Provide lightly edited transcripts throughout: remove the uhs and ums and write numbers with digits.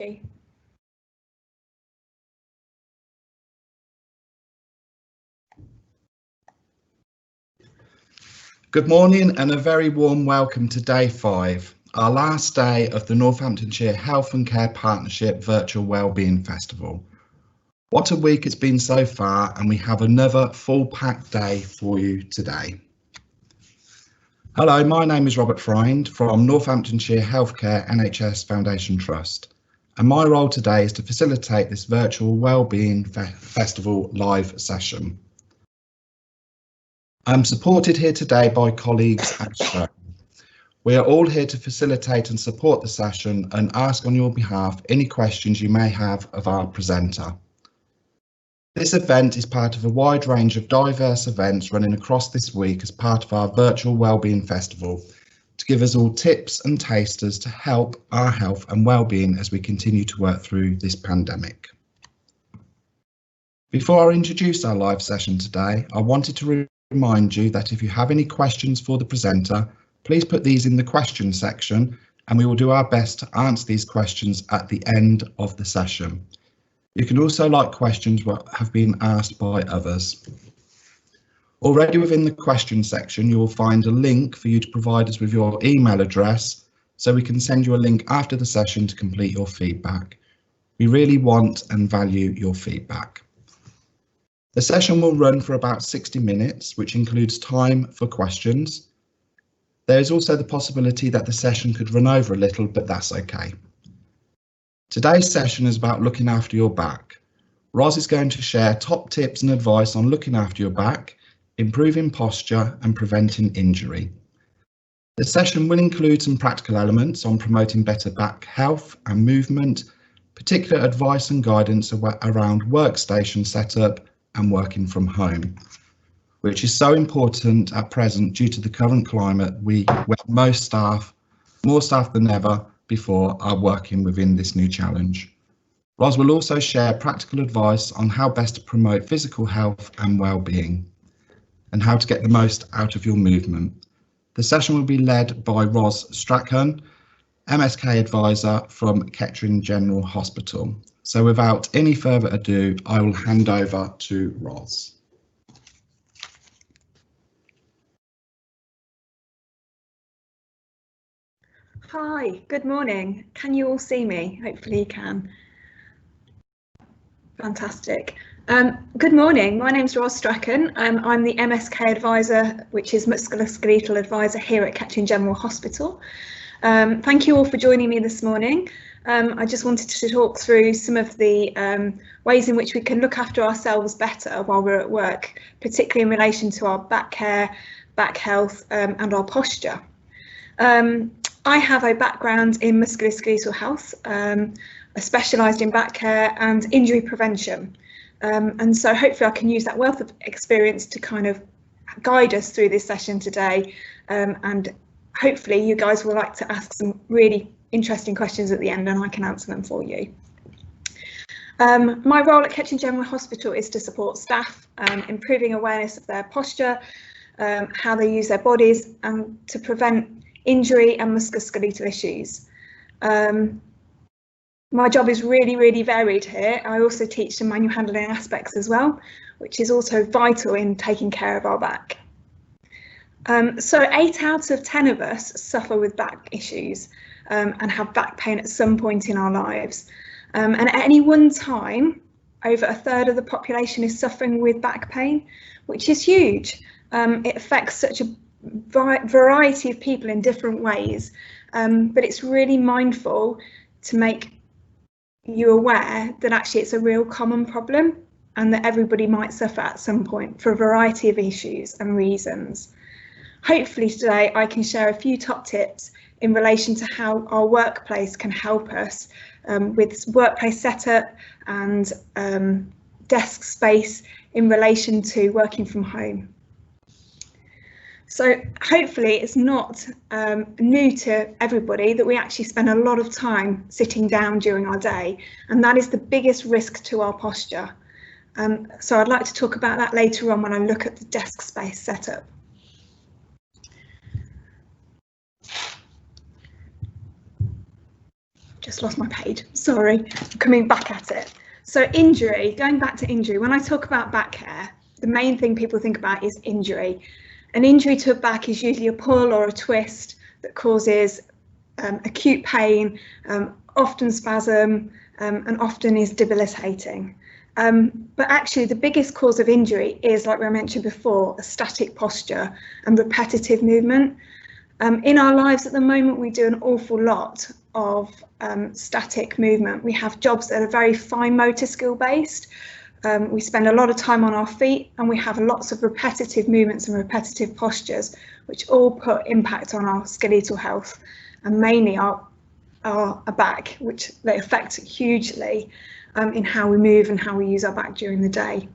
Okay. Good morning and a very warm welcome to day 5, our last day of the Northamptonshire Health and Care Partnership Virtual Wellbeing Festival. What a week it's been so far, and we have another full packed day for you today. Hello, my name is Robert Friend from Northamptonshire Healthcare NHS Foundation Trust, and my role today is to facilitate this Virtual Wellbeing Festival live session. I'm supported here today by colleagues at show. We are all here to facilitate and support the session and ask on your behalf any questions you may have of our presenter. This event is part of a wide range of diverse events running across this week as part of our Virtual Wellbeing Festival to give us all tips and tasters to help our health and wellbeing as we continue to work through this pandemic. Before I introduce our live session today, I wanted to remind you that if you have any questions for the presenter, please put these in the question section and we will do our best to answer these questions at the end of the session. You can also like questions that have been asked by others. Already within the question section, you will find a link for you to provide us with your email address so we can send you a link after the session to complete your feedback. We really want and value your feedback. The session will run for about 60 minutes, which includes time for questions. There is also the possibility that the session could run over a little, but that's okay. Today's session is about looking after your back. Roz is going to share top tips and advice on looking after your back, improving posture and preventing injury. The session will include some practical elements on promoting better back health and movement, particular advice and guidance around workstation setup and working from home, which is so important at present due to the current climate where most staff, more staff than ever before, are working within this new challenge. Roz will also share practical advice on how best to promote physical health and well-being and how to get the most out of your movement. The session will be led by Ros Strachan, MSK advisor from Kettering General Hospital. So without any further ado, I will hand over to Ros. Hi, good morning. Can you all see me? Hopefully you can. Fantastic. Good morning. My name's Ros Strachan. I'm the MSK advisor, which is musculoskeletal advisor here at Kettering General Hospital. Thank you all for joining me this morning. I just wanted to talk through some of the ways in which we can look after ourselves better while we're at work, particularly in relation to our back care, back health and our posture. I have a background in musculoskeletal health. I specialised in back care and injury prevention. And so hopefully I can use that wealth of experience to kind of guide us through this session today. And hopefully you guys will like to ask some really interesting questions at the end and I can answer them for you. My role at Kettering General Hospital is to support staff, improving awareness of their posture, how they use their bodies and to prevent injury and musculoskeletal issues. My job is really varied here. I also teach some manual handling aspects as well, which is also vital in taking care of our back. So 8 out of 10 of us suffer with back issues and have back pain at some point in our lives. And at any one time, over a third of the population is suffering with back pain, which is huge. It affects such a variety of people in different ways, but it's really mindful to make you aware that actually it's a real common problem and that everybody might suffer at some point for a variety of issues and reasons. Hopefully today I can share a few top tips in relation to how our workplace can help us with workplace setup and desk space in relation to working from home. So hopefully it's not new to everybody that we actually spend a lot of time sitting down during our day, and that is the biggest risk to our posture. So I'd like to talk about that later on when I look at the desk space setup. just lost my page, sorry, I'm coming back at it. So injury, going back to injury, when I talk about back care, the main thing people think about is injury. An injury to a back is usually a pull or a twist that causes acute pain, often spasm, and often is debilitating. But actually the biggest cause of injury is, like we mentioned before, a static posture and repetitive movement. In our lives at the moment, we do an awful lot of static movement. We have jobs that are very fine motor skill based. We spend a lot of time on our feet, and we have lots of repetitive movements and repetitive postures, which all put impact on our skeletal health, and mainly our back, which they affect hugely in how we move and how we use our back during the day.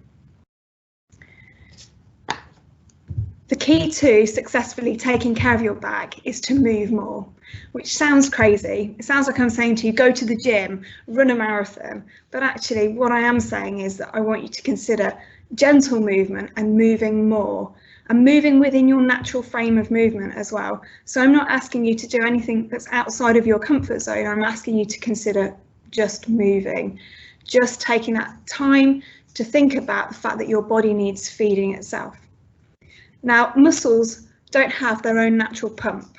The key to successfully taking care of your back is to move more, which sounds crazy. It sounds like I'm saying to you, go to the gym, run a marathon. But actually what I am saying is that I want you to consider gentle movement and moving more, and moving within your natural frame of movement as well. So I'm not asking you to do anything that's outside of your comfort zone. I'm asking you to consider just moving, just taking that time to think about the fact that your body needs feeding itself. Now, muscles don't have their own natural pump.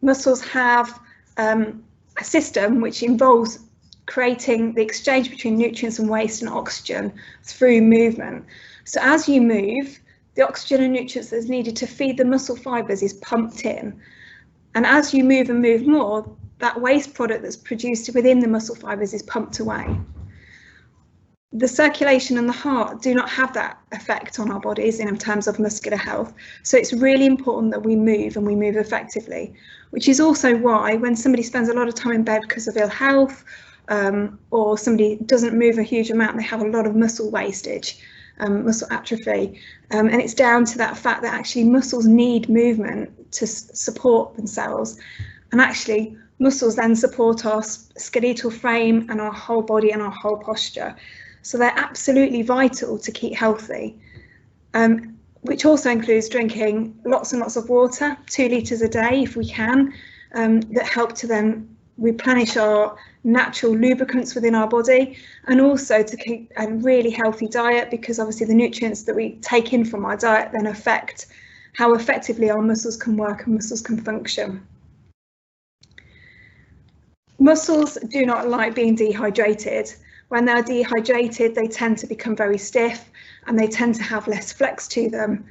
Muscles have a system which involves creating the exchange between nutrients and waste and oxygen through movement. So as you move, the oxygen and nutrients that's needed to feed the muscle fibers is pumped in. And as you move and move more, that waste product that's produced within the muscle fibers is pumped away. The circulation and the heart do not have that effect on our bodies in terms of muscular health. So it's really important that we move, and we move effectively, which is also why when somebody spends a lot of time in bed because of ill health, or somebody doesn't move a huge amount, they have a lot of muscle wastage, muscle atrophy. And it's down to that fact that actually muscles need movement to support themselves. And actually muscles then support our skeletal frame and our whole body and our whole posture. So they're absolutely vital to keep healthy, which also includes drinking lots and lots of water, 2 litres a day if we can, that help to then replenish our natural lubricants within our body, and also to keep a really healthy diet, because obviously the nutrients that we take in from our diet then affect how effectively our muscles can work and muscles can function. Muscles do not like being dehydrated. When they're dehydrated, they tend to become very stiff and they tend to have less flex to them.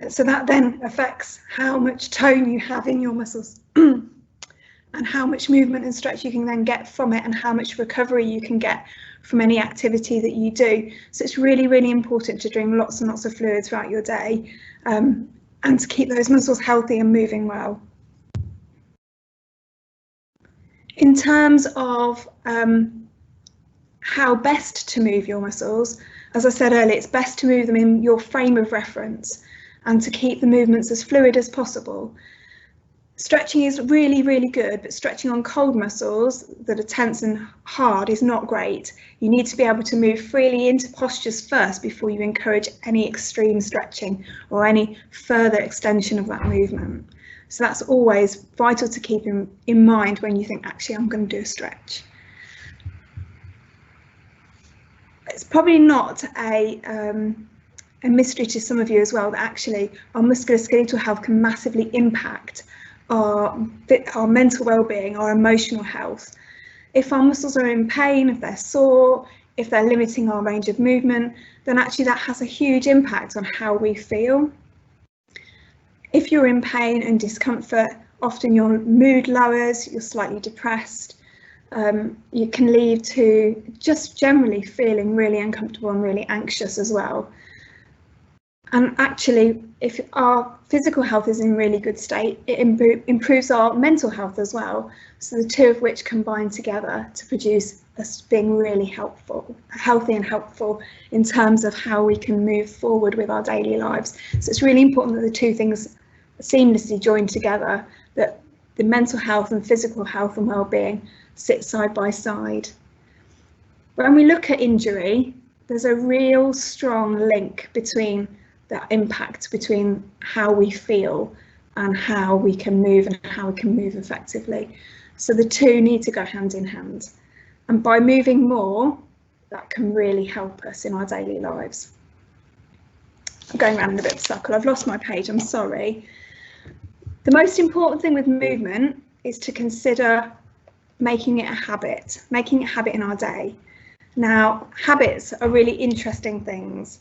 So that then affects how much tone you have in your muscles and how much movement and stretch you can then get from it, and how much recovery you can get from any activity that you do. So it's really, really important to drink lots and lots of fluid throughout your day, and to keep those muscles healthy and moving well. In terms of how best to move your muscles, as I said earlier, it's best to move them in your frame of reference and to keep the movements as fluid as possible. Stretching is really, really good, but stretching on cold muscles that are tense and hard is not great. You need to be able to move freely into postures first before you encourage any extreme stretching or any further extension of that movement. So that's always vital to keep in mind when you think, actually, I'm going to do a stretch. It's probably not a mystery to some of you as well that actually our musculoskeletal health can massively impact our mental well-being, our emotional health. If our muscles are in pain, if they're sore, if they're limiting our range of movement, then actually that has a huge impact on how we feel. If you're in pain and discomfort, often your mood lowers, you're slightly depressed. You can lead to just generally feeling really uncomfortable and really anxious as well. And actually, if our physical health is in really good state, it improves our mental health as well. So the two of which combine together to produce us being really healthy and helpful in terms of how we can move forward with our daily lives. So it's really important that the two things seamlessly join together, that the mental health and physical health and well-being sit side by side. When we look at injury, there's a real strong link between that impact between how we feel and how we can move and how we can move effectively. So the two need to go hand in hand. And by moving more, that can really help us in our daily lives. I'm going around in a bit of a circle. I've lost my page, I'm sorry. The most important thing with movement is to consider making it a habit in our day. Now, habits are really interesting things.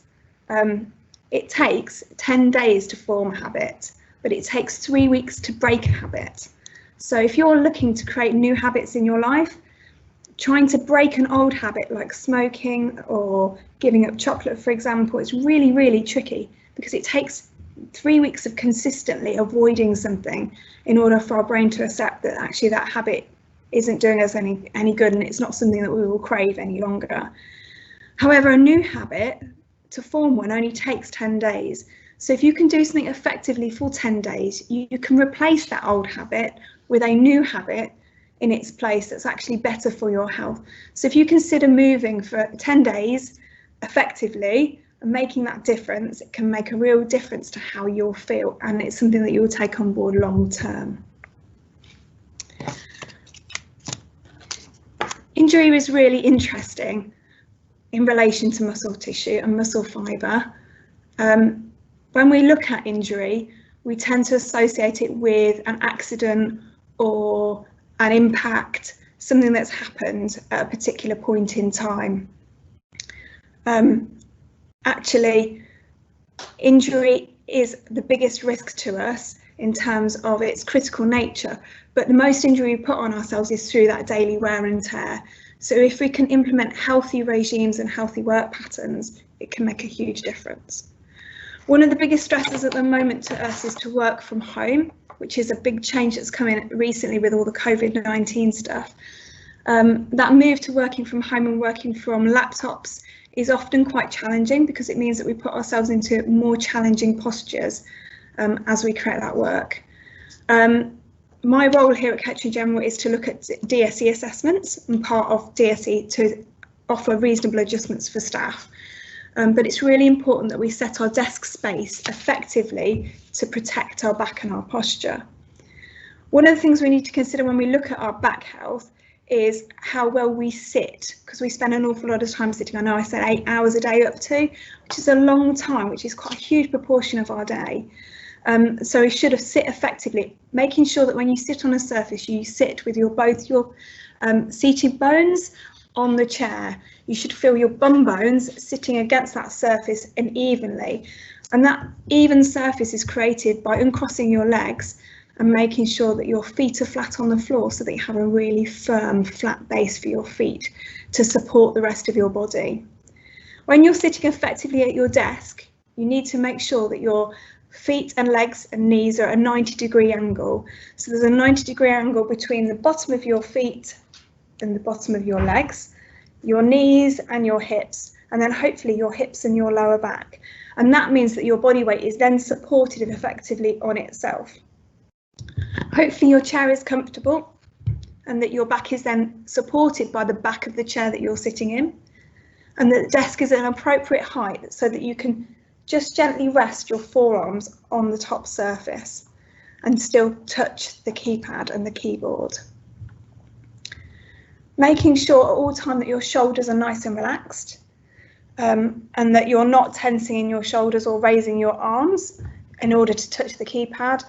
It takes 10 days to form a habit, but it takes 3 weeks to break a habit. So if you're looking to create new habits in your life, trying to break an old habit like smoking or giving up chocolate, for example, is really, really tricky because it takes 3 weeks of consistently avoiding something in order for our brain to accept that actually that habit isn't doing us any good and it's not something that we will crave any longer. However, a new habit, to form one, only takes 10 days. So if you can do something effectively for 10 days, you can replace that old habit with a new habit in its place that's actually better for your health. So if you consider moving for 10 days effectively and making that difference, it can make a real difference to how you'll feel, and it's something that you'll take on board long term. Injury is really interesting in relation to muscle tissue and muscle fibre. When we look at injury, we tend to associate it with an accident or an impact, something that's happened at a particular point in time. Actually, injury is the biggest risk to us in terms of its critical nature, but the most injury we put on ourselves is through that daily wear and tear. So if we can implement healthy regimes and healthy work patterns, it can make a huge difference. One of the biggest stresses at the moment to us is to work from home, which is a big change that's come in recently with all the COVID-19 stuff. That move to working from home and working from laptops is often quite challenging because it means that we put ourselves into more challenging postures as we create that work. My role here at Kettering General is to look at DSE assessments, and part of DSE to offer reasonable adjustments for staff. But it's really important that we set our desk space effectively to protect our back and our posture. One of the things we need to consider when we look at our back health is how well we sit, because we spend an awful lot of time sitting. I know I said 8 hours a day up to, which is a long time, which is quite a huge proportion of our day. So we should sit effectively, making sure that when you sit on a surface, you sit with both your seated bones on the chair. You should feel your bum bones sitting against that surface and evenly. And that even surface is created by uncrossing your legs and making sure that your feet are flat on the floor so that you have a really firm, flat base for your feet to support the rest of your body. When you're sitting effectively at your desk, you need to make sure that your feet and legs and knees are at a 90-degree angle. So there's a 90-degree angle between the bottom of your feet and the bottom of your legs, your knees and your hips, and then hopefully your hips and your lower back. And that means that your body weight is then supported effectively on itself. Hopefully your chair is comfortable and that your back is then supported by the back of the chair that you're sitting in, and that the desk is at an appropriate height so that you can just gently rest your forearms on the top surface and still touch the keypad and the keyboard. Making sure at all time that your shoulders are nice and relaxed, and that you're not tensing in your shoulders or raising your arms in order to touch the keypad,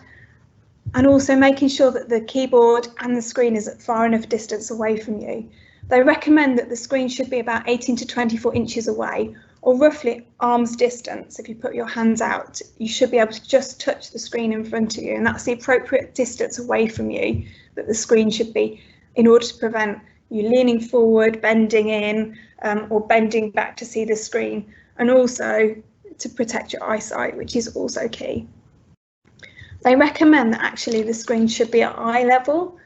and also making sure that the keyboard and the screen is at far enough distance away from you. They recommend that the screen should be about 18 to 24 inches away, or roughly arm's distance. If you put your hands out, you should be able to just touch the screen in front of you, and that's the appropriate distance away from you that the screen should be in order to prevent you leaning forward, bending in, or bending back to see the screen, and also to protect your eyesight, which is also key. They recommend that actually the screen should be at eye level,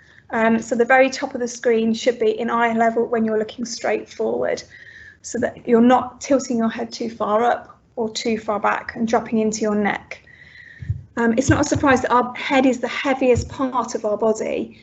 so the very top of the screen should be in eye level when you're looking straight forward, so that you're not tilting your head too far up or too far back and dropping into your neck. It's not a surprise that our head is the heaviest part of our body.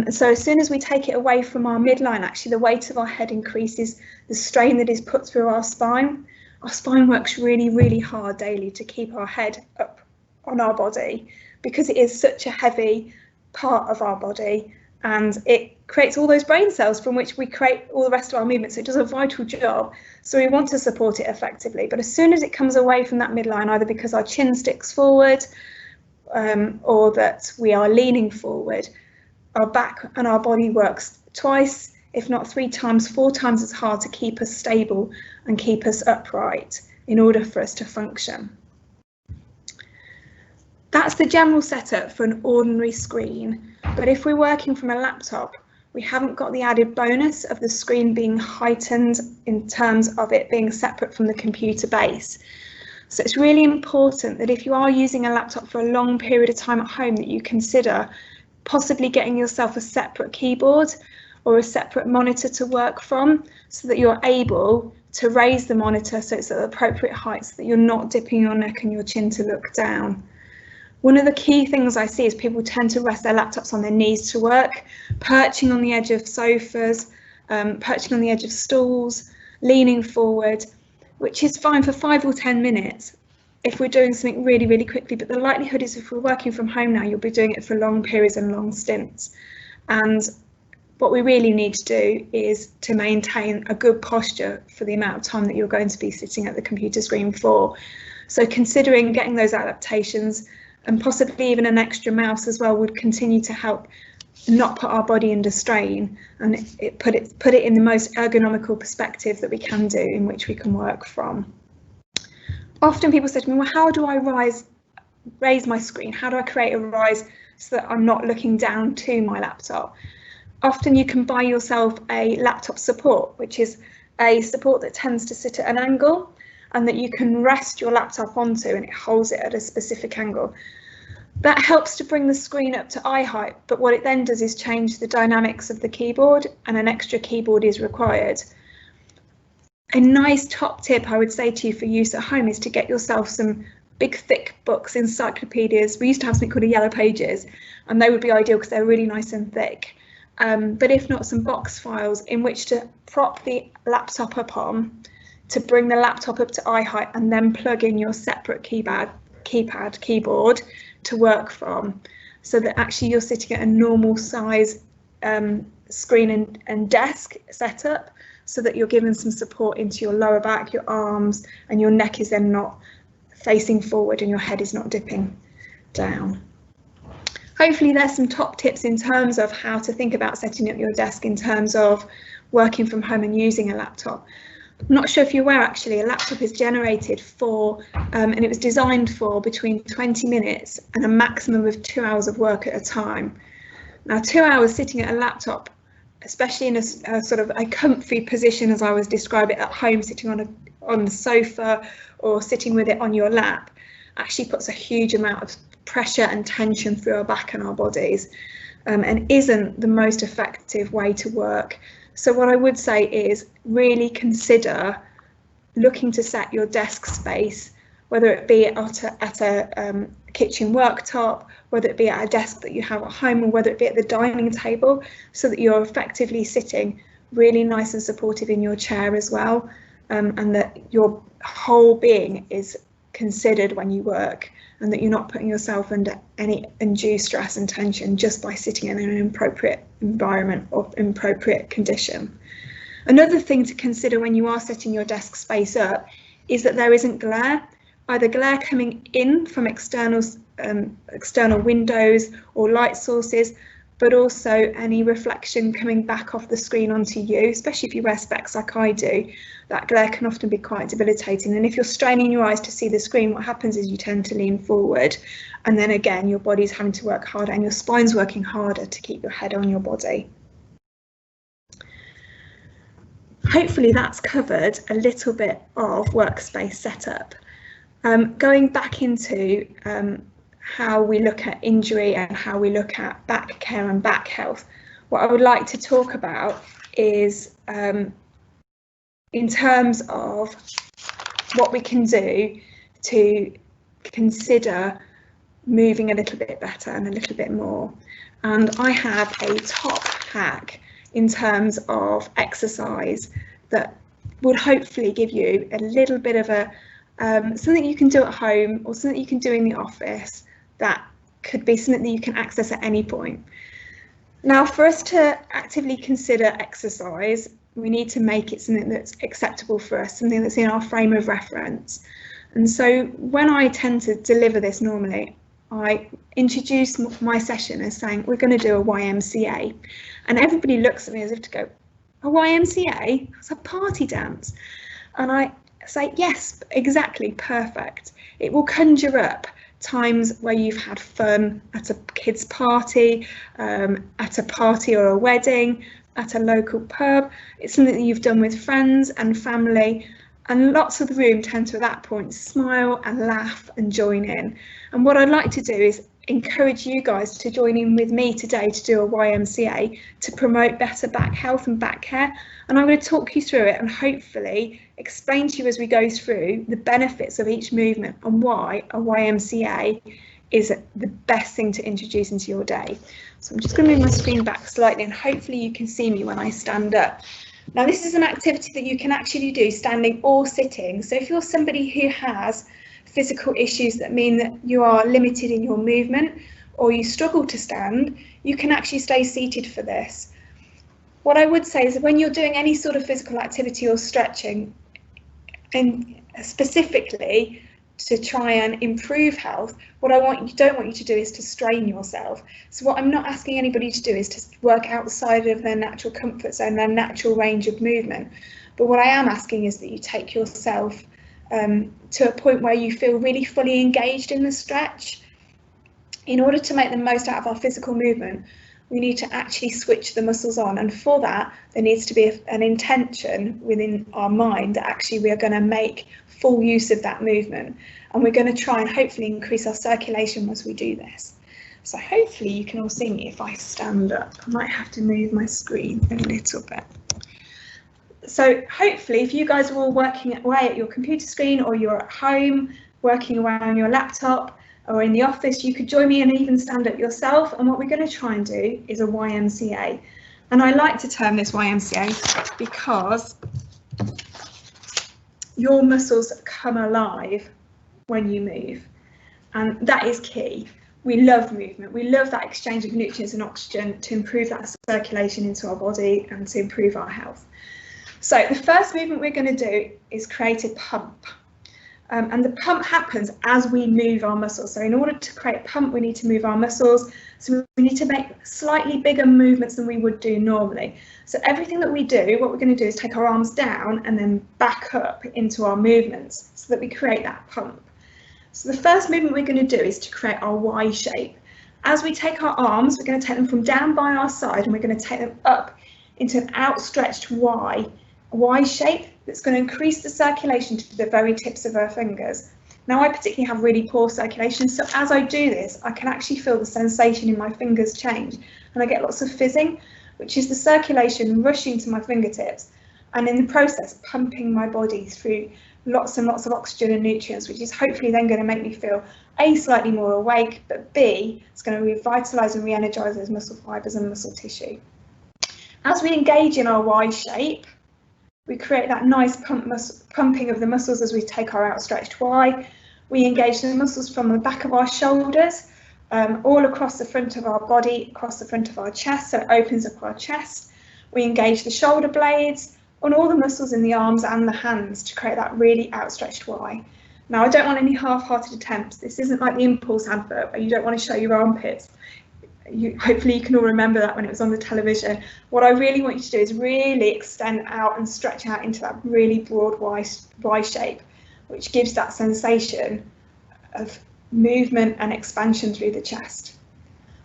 So as soon as we take it away from our midline, actually the weight of our head increases the strain that is put through our spine. Our spine works really, really hard daily to keep our head up on our body because it is such a heavy part of our body. and it creates all those brain cells from which we create all the rest of our movements. So it does a vital job. So we want to support it effectively. But as soon as it comes away from that midline, either because our chin sticks forward or that we are leaning forward, our back and our body works twice, if not 3 times, 4 times as hard to keep us stable and keep us upright in order for us to function. That's the general setup for an ordinary screen. But if we're working from a laptop, we haven't got the added bonus of the screen being heightened in terms of it being separate from the computer base. So it's really important that if you are using a laptop for a long period of time at home, that you consider possibly getting yourself a separate keyboard or a separate monitor to work from, so that you're able to raise the monitor so it's at the appropriate height, so that you're not dipping your neck and your chin to look down. One of the key things I see is people tend to rest their laptops on their knees to work, perching on the edge of sofas, perching on the edge of stools, leaning forward, which is fine for 5 or 10 minutes if we're doing something really, really quickly. But the likelihood is if we're working from home now, you'll be doing it for long periods and long stints. And what we really need to do is to maintain a good posture for the amount of time that you're going to be sitting at the computer screen for. So considering getting those adaptations, and possibly even an extra mouse as well, would continue to help not put our body under strain and put it in the most ergonomical perspective that we can do, in which we can work from. Often people say to me, well, how do I raise my screen? How do I create a rise so that I'm not looking down to my laptop? Often you can buy yourself a laptop support, which is a support that tends to sit at an angle and that you can rest your laptop onto, and it holds it at a specific angle. That helps to bring the screen up to eye height, but what it then does is change the dynamics of the keyboard, and an extra keyboard is required. A nice top tip I would say to you for use at home is to get yourself some big thick books, encyclopedias. We used to have something called a Yellow Pages, and they would be ideal because they're really nice and thick. But if not, some box files in which to prop the laptop up on, to bring the laptop up to eye height, and then plug in your separate keyboard to work from, so that actually you're sitting at a normal size screen and desk setup, so that you're giving some support into your lower back, your arms, and your neck is then not facing forward and your head is not dipping down. Hopefully there's some top tips in terms of how to think about setting up your desk in terms of working from home and using a laptop. I'm not sure if you're aware, actually, a laptop is generated for, and it was designed for between 20 minutes and a maximum of 2 hours of work at a time. Now, 2 hours sitting at a laptop, especially in a sort of a comfy position, as I was describing it at home, sitting on the sofa or sitting with it on your lap, actually puts a huge amount of pressure and tension through our back and our bodies, and isn't the most effective way to work. So what I would say is really consider looking to set your desk space, whether it be at a kitchen worktop, whether it be at a desk that you have at home, or whether it be at the dining table, so that you're effectively sitting really nice and supportive in your chair as well, and that your whole being is considered when you work, and that you're not putting yourself under any undue stress and tension just by sitting in an inappropriate environment or appropriate condition. Another thing to consider when you are setting your desk space up is that there isn't glare, either glare coming in from external windows or light sources, but also any reflection coming back off the screen onto you, especially if you wear specs like I do. That glare can often be quite debilitating, and if you're straining your eyes to see the screen, what happens is you tend to lean forward, and then again your body's having to work harder and your spine's working harder to keep your head on your body. Hopefully that's covered a little bit of workspace setup. Going back into how we look at injury and how we look at back care and back health, what I would like to talk about is in terms of what we can do to consider moving a little bit better and a little bit more. And I have a top hack in terms of exercise that would hopefully give you a little bit of a something you can do at home or something you can do in the office that could be something that you can access at any point. Now, for us to actively consider exercise, we need to make it something that's acceptable for us, something that's in our frame of reference. And so when I tend to deliver this normally, I introduce my session as saying, we're going to do a YMCA. And everybody looks at me as if to go, a YMCA? That's a party dance. And I say, yes, exactly, perfect. It will conjure up times where you've had fun at a kid's party, at a party or a wedding, at a local pub. It's something that you've done with friends and family, and lots of the room tend to at that point smile and laugh and join in. And what I'd like to do is encourage you guys to join in with me today to do a YMCA to promote better back health and back care. And I'm going to talk you through it and hopefully explain to you as we go through the benefits of each movement and why a YMCA is the best thing to introduce into your day. So I'm just going to move my screen back slightly and hopefully you can see me when I stand up. Now, this is an activity that you can actually do standing or sitting. So if you're somebody who has physical issues that mean that you are limited in your movement or you struggle to stand, you can actually stay seated for this. What I would say is that when you're doing any sort of physical activity or stretching, and specifically to try and improve health, what I don't want you to do is to strain yourself. So what I'm not asking anybody to do is to work outside of their natural comfort zone, their natural range of movement. But what I am asking is that you take yourself to a point where you feel really fully engaged in the stretch. In order to make the most out of our physical movement, we need to actually switch the muscles on, and for that there needs to be an intention within our mind that actually we are going to make full use of that movement, and we're going to try and hopefully increase our circulation as we do this. So hopefully you can all see me if I stand up. I might have to move my screen a little bit. So hopefully if you guys are all working away at your computer screen or you're at home working away on your laptop or in the office, you could join me and even stand up yourself. And what we're going to try and do is a YMCA. And I like to term this YMCA because your muscles come alive when you move. And that is key. We love movement. We love that exchange of nutrients and oxygen to improve that circulation into our body and to improve our health. So the first movement we're going to do is create a pump. And the pump happens as we move our muscles. So in order to create a pump, we need to move our muscles. So we need to make slightly bigger movements than we would do normally. So everything that we do, what we're going to do is take our arms down and then back up into our movements so that we create that pump. So the first movement we're going to do is to create our Y shape. As we take our arms, we're going to take them from down by our side and we're going to take them up into an outstretched Y shape that's going to increase the circulation to the very tips of our fingers. Now, I particularly have really poor circulation, so as I do this, I can actually feel the sensation in my fingers change, and I get lots of fizzing, which is the circulation rushing to my fingertips, and in the process, pumping my body through lots and lots of oxygen and nutrients, which is hopefully then going to make me feel A, slightly more awake, but B, it's going to revitalise and re-energise those muscle fibres and muscle tissue. As we engage in our Y shape, we create that nice pumping of the muscles as we take our outstretched Y. We engage the muscles from the back of our shoulders, all across the front of our body, across the front of our chest, so it opens up our chest. We engage the shoulder blades and all the muscles in the arms and the hands to create that really outstretched Y. Now, I don't want any half-hearted attempts. This isn't like the Impulse advert where you don't want to show your armpits. Hopefully you can all remember that when it was on the television. What I really want you to do is really extend out and stretch out into that really broad Y shape, which gives that sensation of movement and expansion through the chest.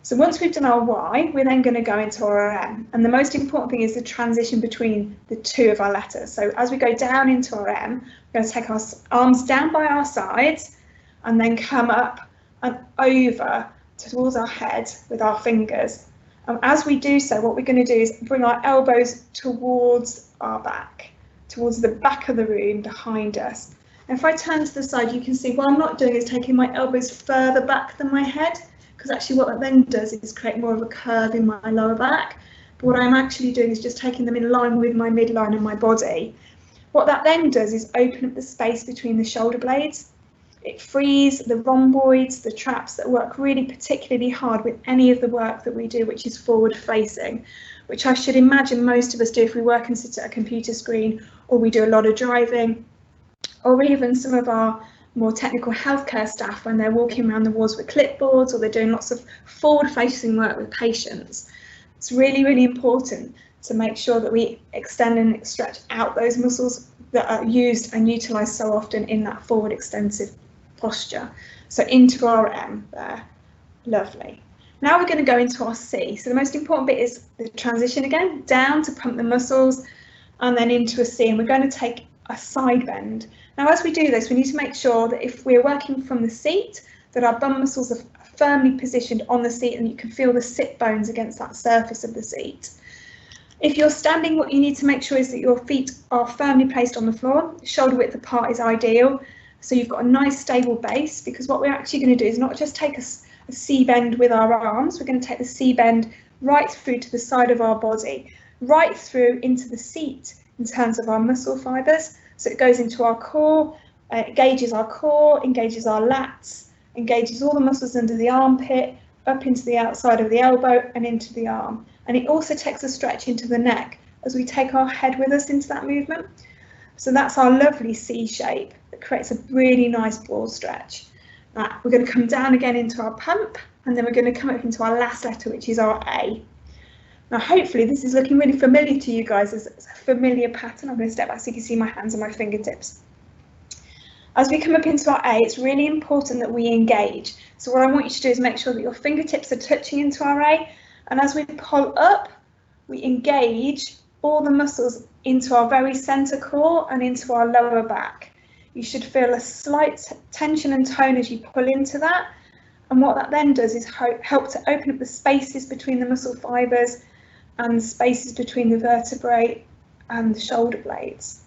So once we've done our Y, we're then going to go into our M. And the most important thing is the transition between the two of our letters. So as we go down into our M, we're going to take our arms down by our sides and then come up and over towards our head with our fingers. And as we do so, what we're going to do is bring our elbows towards our back, towards the back of the room behind us. And if I turn to the side, you can see what I'm not doing is taking my elbows further back than my head, because actually what that then does is create more of a curve in my lower back. But what I'm actually doing is just taking them in line with my midline and my body. What that then does is open up the space between the shoulder blades. It frees the rhomboids, the traps that work really particularly hard with any of the work that we do, which is forward facing, which I should imagine most of us do if we work and sit at a computer screen, or we do a lot of driving, or even some of our more technical healthcare staff when they're walking around the wards with clipboards, or they're doing lots of forward facing work with patients. It's really, really important to make sure that we extend and stretch out those muscles that are used and utilised so often in that forward extensive posture. So into our M there, lovely. Now we're going to go into our C. So the most important bit is the transition again, down to pump the muscles, and then into a C, and we're going to take a side bend. Now as we do this, we need to make sure that if we're working from the seat, that our bum muscles are firmly positioned on the seat and you can feel the sit bones against that surface of the seat. If you're standing, what you need to make sure is that your feet are firmly placed on the floor. Shoulder width apart is ideal, so you've got a nice stable base, because what we're actually going to do is not just take a C bend with our arms, we're going to take the C bend right through to the side of our body, right through into the seat in terms of our muscle fibres. So it goes into our core, engages our core, engages our lats, engages all the muscles under the armpit, up into the outside of the elbow and into the arm. And it also takes a stretch into the neck as we take our head with us into that movement. So that's our lovely C shape that creates a really nice broad stretch. We're going to come down again into our pump, and then we're going to come up into our last letter, which is our A. Now hopefully this is looking really familiar to you guys as a familiar pattern. I'm going to step back so you can see my hands and my fingertips. As we come up into our A, it's really important that we engage. So what I want you to do is make sure that your fingertips are touching into our A, and as we pull up, we engage all the muscles into our very centre core and into our lower back. You should feel a slight tension and tone as you pull into that, and what that then does is help to open up the spaces between the muscle fibres and the spaces between the vertebrae and the shoulder blades.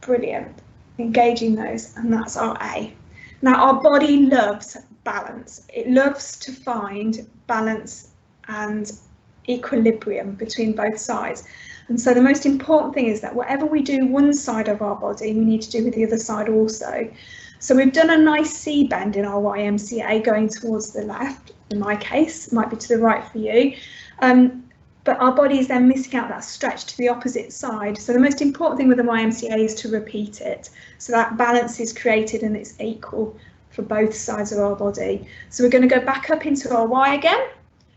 Brilliant. Engaging those, and that's our A. Now our body loves balance. It loves to find balance and equilibrium between both sides. And so the most important thing is that whatever we do one side of our body, we need to do with the other side also. So we've done a nice C bend in our YMCA going towards the left, in my case, it might be to the right for you. But our body is then missing out that stretch to the opposite side. So the most important thing with the YMCA is to repeat it. So that balance is created and it's equal for both sides of our body. So we're going to go back up into our Y again.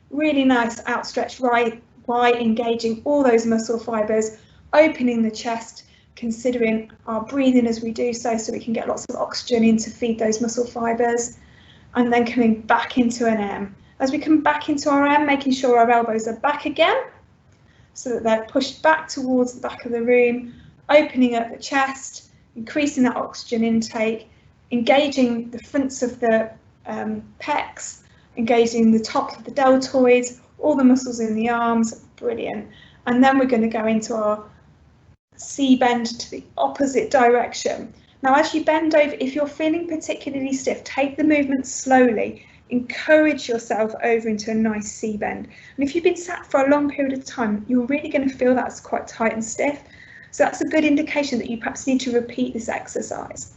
Really nice outstretched right Y, engaging all those muscle fibres, opening the chest, considering our breathing as we do so we can get lots of oxygen in to feed those muscle fibres, and then coming back into an M. As we come back into our M, making sure our elbows are back again, so that they're pushed back towards the back of the room, opening up the chest, increasing that oxygen intake, engaging the fronts of the pecs, engaging the top of the deltoids, all the muscles in the arms, brilliant. And then we're going to go into our C bend to the opposite direction. Now, as you bend over, if you're feeling particularly stiff, take the movement slowly. Encourage yourself over into a nice C bend. And if you've been sat for a long period of time, you're really going to feel that's quite tight and stiff. So that's a good indication that you perhaps need to repeat this exercise.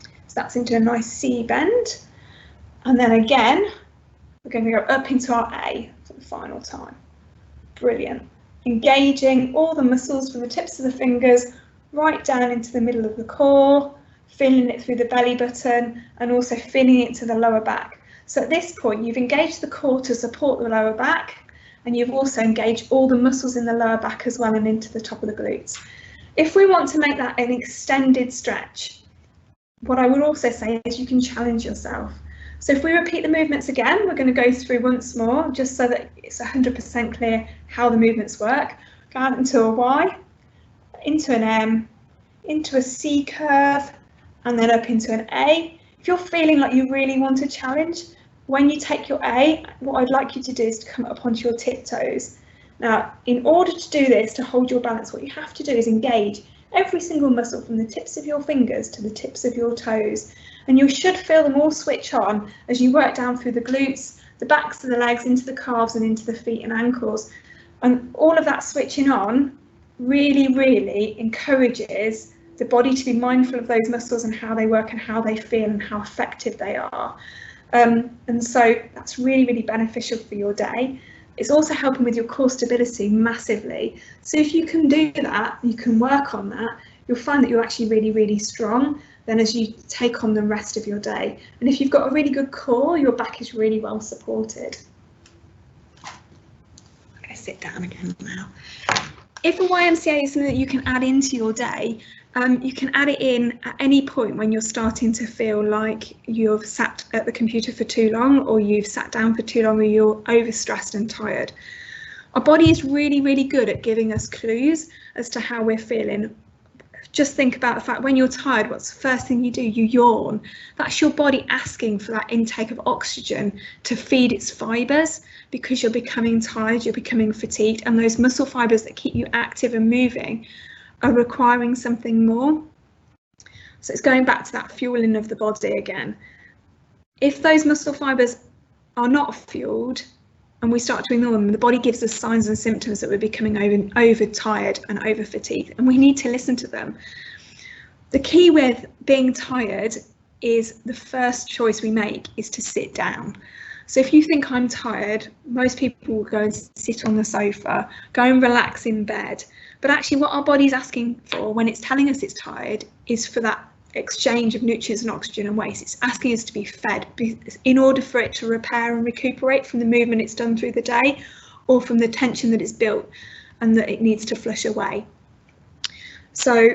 So that's into a nice C bend. And then again, we're going to go up into our A for the final time. Brilliant. Engaging all the muscles from the tips of the fingers right down into the middle of the core, feeling it through the belly button and also feeling it to the lower back. So at this point, you've engaged the core to support the lower back, and you've also engaged all the muscles in the lower back as well and into the top of the glutes. If we want to make that an extended stretch, what I would also say is you can challenge yourself. So if we repeat the movements again, we're going to go through once more, just so that it's 100% clear how the movements work. Go out into a Y, into an M, into a C curve, and then up into an A. If you're feeling like you really want a challenge, when you take your A, what I'd like you to do is to come up onto your tiptoes. Now, in order to do this, to hold your balance, what you have to do is engage every single muscle from the tips of your fingers to the tips of your toes. And you should feel them all switch on as you work down through the glutes, the backs of the legs, into the calves and into the feet and ankles. And all of that switching on really, really encourages the body to be mindful of those muscles and how they work and how they feel and how effective they are. And so that's really, really beneficial for your day. It's also helping with your core stability massively. So if you can do that, you can work on that, you'll find that you're actually really, really strong then as you take on the rest of your day. And if you've got a really good core, your back is really well supported. I'm going to sit down again now. If a YMCA is something that you can add into your day, you can add it in at any point when you're starting to feel like you've sat at the computer for too long, or you've sat down for too long, or you're overstressed and tired. Our body is really, really good at giving us clues as to how we're feeling. Just think about the fact when you're tired, what's the first thing you do? You yawn. That's your body asking for that intake of oxygen to feed its fibres, because you're becoming tired, you're becoming fatigued, and those muscle fibres that keep you active and moving are requiring something more. So it's going back to that fueling of the body again. If those muscle fibres are not fueled and we start to ignore them, the body gives us signs and symptoms that we're becoming overtired and over fatigued, and we need to listen to them. The key with being tired is the first choice we make is to sit down. So if you think I'm tired, most people will go and sit on the sofa, go and relax in bed. But actually what our body's asking for when it's telling us it's tired is for that exchange of nutrients and oxygen and waste. It's asking us to be fed in order for it to repair and recuperate from the movement it's done through the day, or from the tension that it's built and that it needs to flush away. So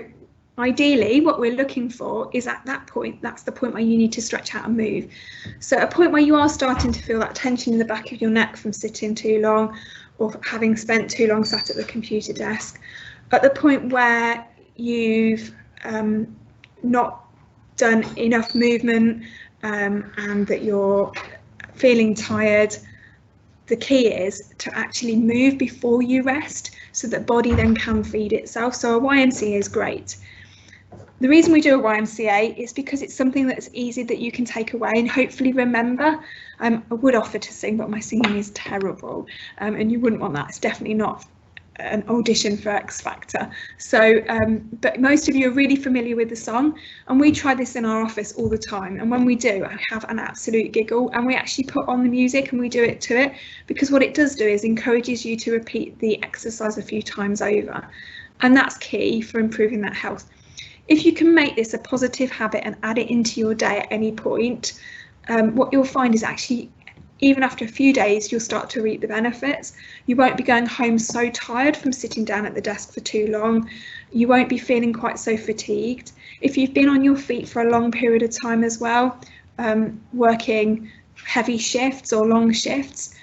ideally what we're looking for is at that point, that's the point where you need to stretch out and move. So at a point where you are starting to feel that tension in the back of your neck from sitting too long, or having spent too long sat at the computer desk, at the point where you've not done enough movement and that you're feeling tired, the key is to actually move before you rest so that body then can feed itself. So a YMCA is great. The reason we do a YMCA is because it's something that's easy that you can take away and hopefully remember. I would offer to sing, but my singing is terrible, and you wouldn't want that. It's definitely not an audition for X Factor. So, but most of you are really familiar with the song, and we try this in our office all the time. And when we do, I have an absolute giggle, and we actually put on the music and we do it to it, because what it does do is encourages you to repeat the exercise a few times over, and that's key for improving that health. If you can make this a positive habit and add it into your day at any point, what you'll find is actually, even after a few days, you'll start to reap the benefits. You won't be going home so tired from sitting down at the desk for too long. You won't be feeling quite so fatigued. If you've been on your feet for a long period of time as well, working heavy shifts or long shifts,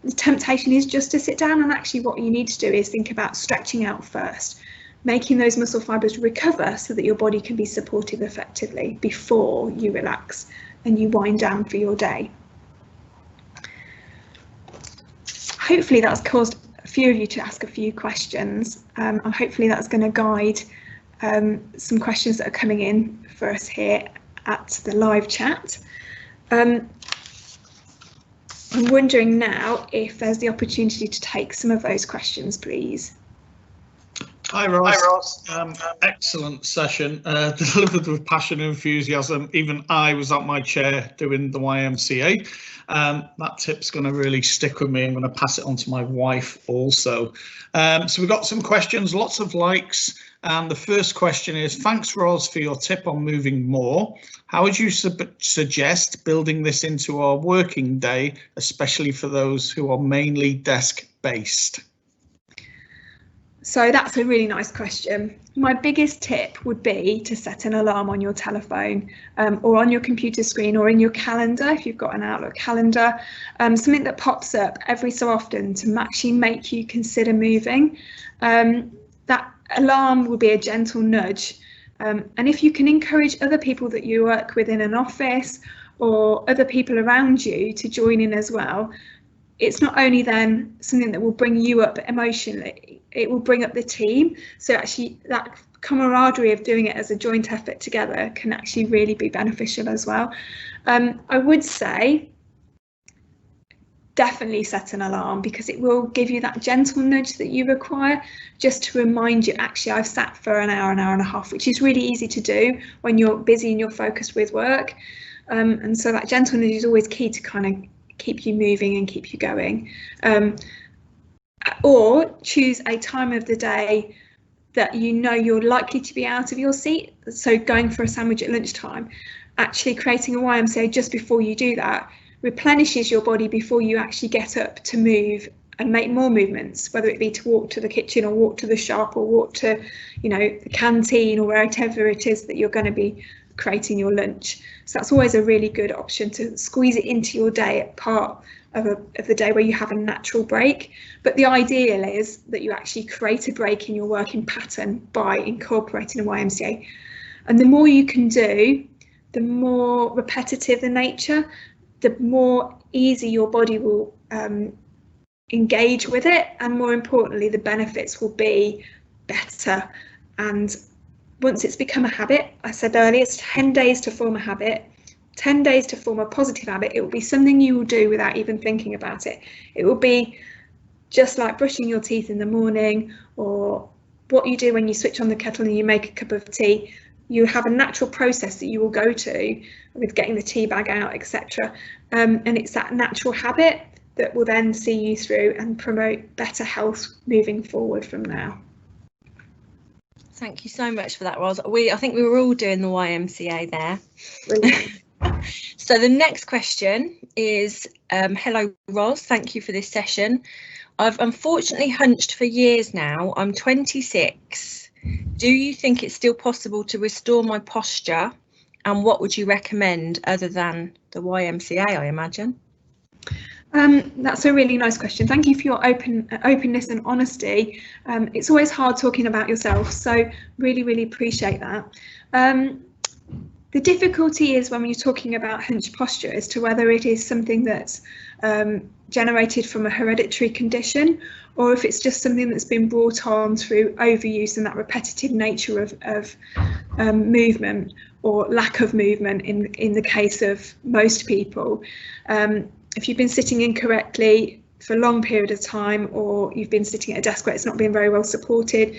the temptation is just to sit down, and actually what you need to do is think about stretching out first, making those muscle fibres recover so that your body can be supported effectively before you relax and you wind down for your day. Hopefully that's caused a few of you to ask a few questions, and hopefully that's going to guide some questions that are coming in for us here at the live chat. I'm wondering now if there's the opportunity to take some of those questions, please. Hi Ross. Excellent session, delivered with passion and enthusiasm. Even I was at my chair doing the YMCA. That tip's going to really stick with me. I'm going to pass it on to my wife also. So we've got some questions, lots of likes. And the first question is, thanks Ross for your tip on moving more. How would you suggest building this into our working day, especially for those who are mainly desk based? So that's a really nice question. My biggest tip would be to set an alarm on your telephone, or on your computer screen, or in your calendar if you've got an Outlook calendar, something that pops up every so often to actually make you consider moving. That alarm will be a gentle nudge, and if you can encourage other people that you work with in an office or other people around you to join in as well, it's not only then something that will bring you up emotionally, it will bring up the team. So actually that camaraderie of doing it as a joint effort together can actually really be beneficial as well. I would say definitely set an alarm, because it will give you that gentle nudge that you require, just to remind you, actually, I've sat for an hour and a half, which is really easy to do when you're busy and you're focused with work. And so that gentle nudge is always key to kind of keep you moving and keep you going. Or choose a time of the day that you know you're likely to be out of your seat. So going for a sandwich at lunchtime, actually creating a YMCA just before you do that replenishes your body before you actually get up to move and make more movements, whether it be to walk to the kitchen or walk to the shop or walk to, you know, the canteen or wherever it is that you're going to be creating your lunch. So that's always a really good option to squeeze it into your day at part of the day where you have a natural break. But the ideal is that you actually create a break in your working pattern by incorporating a YMCA. And the more you can do, the more repetitive the nature, the more easy your body will engage with it, and more importantly, the benefits will be better. And once it's become a habit, I said earlier, it's 10 days to form a habit. 10 days to form a positive habit. It will be something you will do without even thinking about it. It will be just like brushing your teeth in the morning, or what you do when you switch on the kettle and you make a cup of tea. You have a natural process that you will go to with getting the tea bag out, etc. And it's that natural habit that will then see you through and promote better health moving forward from now. Thank you so much for that, Ros. I think we were all doing the YMCA there. Brilliant. So the next question is, hello Ros, thank you for this session. I've unfortunately hunched for years now. I'm 26. Do you think it's still possible to restore my posture? And what would you recommend other than the YMCA, I imagine? That's a really nice question. Thank you for your openness and honesty. It's always hard talking about yourself, so really appreciate that. The difficulty is when you're talking about hunched posture as to whether it is something that's generated from a hereditary condition, or if it's just something that's been brought on through overuse and that repetitive nature of movement, or lack of movement in the case of most people. If you've been sitting incorrectly for a long period of time, or you've been sitting at a desk where it's not been very well supported,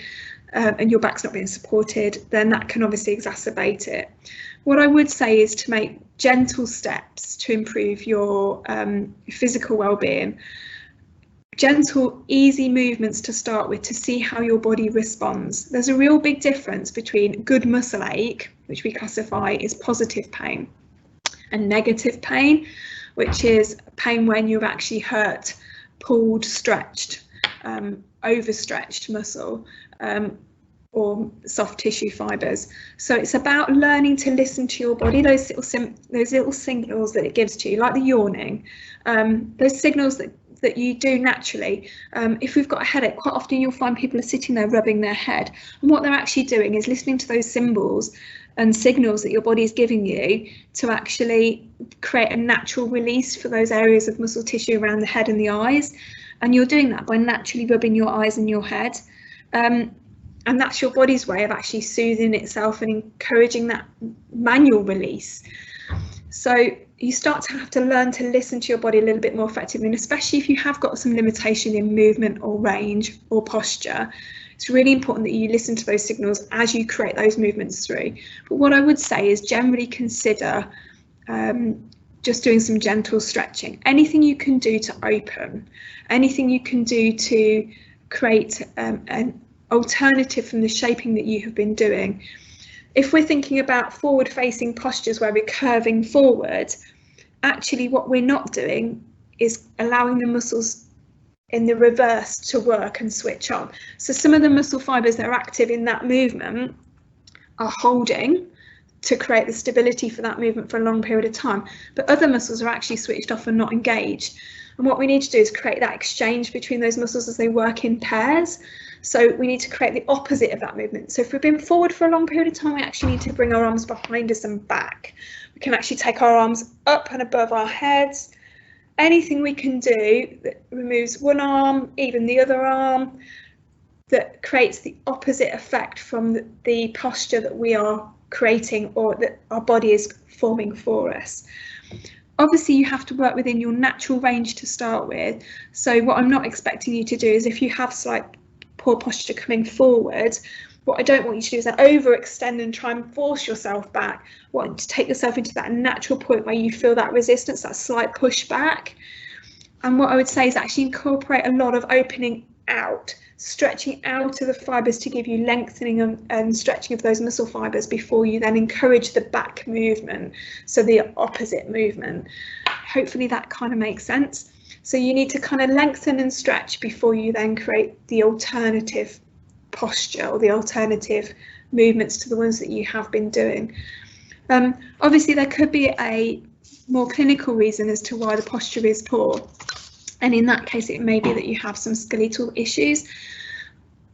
and your back's not being supported, then that can obviously exacerbate it. What I would say is to make gentle steps to improve your physical well-being. Gentle, easy movements to start with, to see how your body responds. There's a real big difference between good muscle ache, which we classify as positive pain, and negative pain, which is pain when you've actually hurt, pulled, stretched, overstretched muscle, or soft tissue fibres. So it's about learning to listen to your body, those little signals that it gives to you, like the yawning, those signals that you do naturally. If we've got a headache, quite often you'll find people are sitting there rubbing their head, and what they're actually doing is listening to those symbols and signals that your body is giving you to actually create a natural release for those areas of muscle tissue around the head and the eyes. And you're doing that by naturally rubbing your eyes and your head. And that's your body's way of actually soothing itself and encouraging that manual release. So you start to have to learn to listen to your body a little bit more effectively, and especially if you have got some limitation in movement or range or posture, it's really important that you listen to those signals as you create those movements through. But what I would say is generally consider just doing some gentle stretching. Anything you can do to open, anything you can do to create an alternative from the shaping that you have been doing. If we're thinking about forward facing postures where we're curving forward, actually what we're not doing is allowing the muscles in the reverse to work and switch on. So some of the muscle fibers that are active in that movement are holding to create the stability for that movement for a long period of time, but other muscles are actually switched off and not engaged. And what we need to do is create that exchange between those muscles as they work in pairs. So we need to create the opposite of that movement. So if we've been forward for a long period of time, we actually need to bring our arms behind us and back. We can actually take our arms up and above our heads. Anything we can do that removes one arm, even the other arm, that creates the opposite effect from the posture that we are creating or that our body is forming for us. Obviously, you have to work within your natural range to start with. So what I'm not expecting you to do is, if you have slight poor posture coming forward, what I don't want you to do is then overextend and try and force yourself back. I want you to take yourself into that natural point where you feel that resistance, that slight pushback. And what I would say is actually incorporate a lot of opening out, stretching out of the fibres to give you lengthening and stretching of those muscle fibres before you then encourage the back movement, so the opposite movement. Hopefully that kind of makes sense. So you need to kind of lengthen and stretch before you then create the alternative posture or the alternative movements to the ones that you have been doing. Obviously, there could be a more clinical reason as to why the posture is poor. And in that case, it may be that you have some skeletal issues.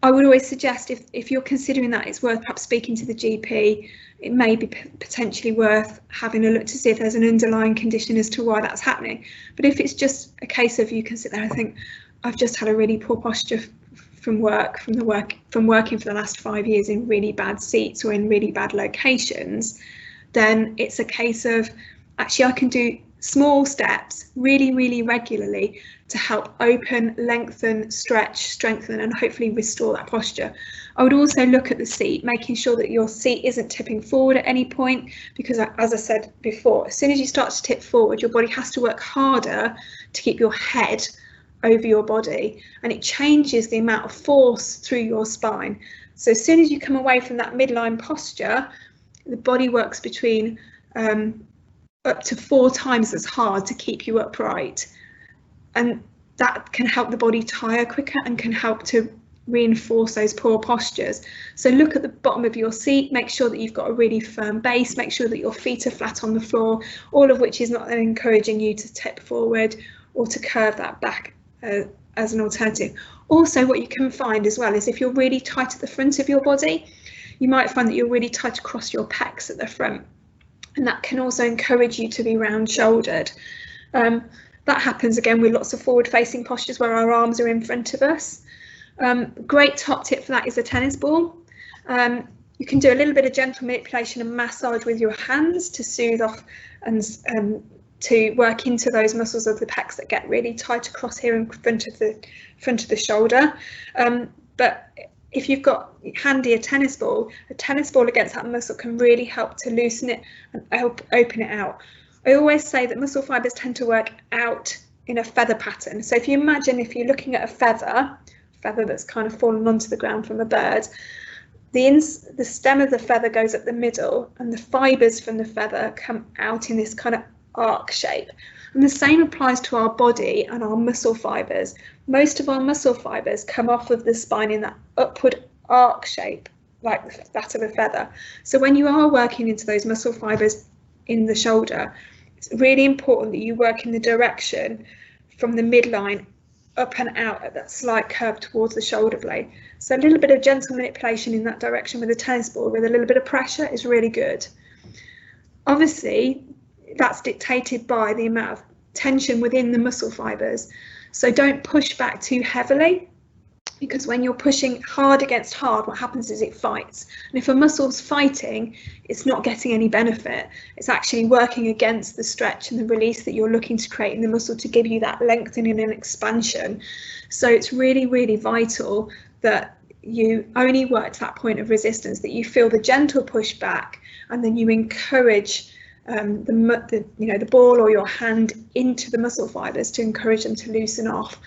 I would always suggest, if you're considering that, it's worth perhaps speaking to the GP. It may be potentially worth having a look to see if there's an underlying condition as to why that's happening. But if it's just a case of you can sit there and think, I've just had a really poor posture from working for the last 5 years in really bad seats or in really bad locations, then it's a case of actually I can do small steps really, really regularly to help open, lengthen, stretch, strengthen, and hopefully restore that posture. I would also look at the seat, making sure that your seat isn't tipping forward at any point, because as I said before, as soon as you start to tip forward, your body has to work harder to keep your head over your body, and it changes the amount of force through your spine. So as soon as you come away from that midline posture, the body works between up to 4 times as hard to keep you upright, and that can help the body tire quicker and can help to reinforce those poor postures. So look at the bottom of your seat, make sure that you've got a really firm base, make sure that your feet are flat on the floor, all of which is not then encouraging you to tip forward or to curve that back as an alternative. Also, what you can find as well is if you're really tight at the front of your body, you might find that you're really tight across your pecs at the front, and that can also encourage you to be round shouldered. That happens again with lots of forward facing postures where our arms are in front of us. Great top tip for that is a tennis ball. You can do a little bit of gentle manipulation and massage with your hands to soothe off and to work into those muscles of the pecs that get really tight across here in front of the shoulder. But if you've got handy a tennis ball against that muscle can really help to loosen it and help open it out. I always say that muscle fibres tend to work out in a feather pattern. So if you imagine, if you're looking at a feather that's kind of fallen onto the ground from a bird, the stem of the feather goes up the middle and the fibres from the feather come out in this kind of arc shape. And the same applies to our body and our muscle fibres. Most of our muscle fibres come off of the spine in that upward arc shape, like that of a feather. So when you are working into those muscle fibres in the shoulder, it's really important that you work in the direction from the midline up and out at that slight curve towards the shoulder blade. So a little bit of gentle manipulation in that direction with a tennis ball with a little bit of pressure is really good. Obviously, that's dictated by the amount of tension within the muscle fibres. So don't push back too heavily, because when you're pushing hard against hard, what happens is it fights. And if a muscle's fighting, it's not getting any benefit. It's actually working against the stretch and the release that you're looking to create in the muscle to give you that lengthening and expansion. So it's really, really vital that you only work to that point of resistance, that you feel the gentle push back, and then you encourage the ball or your hand into the muscle fibres to encourage them to loosen off,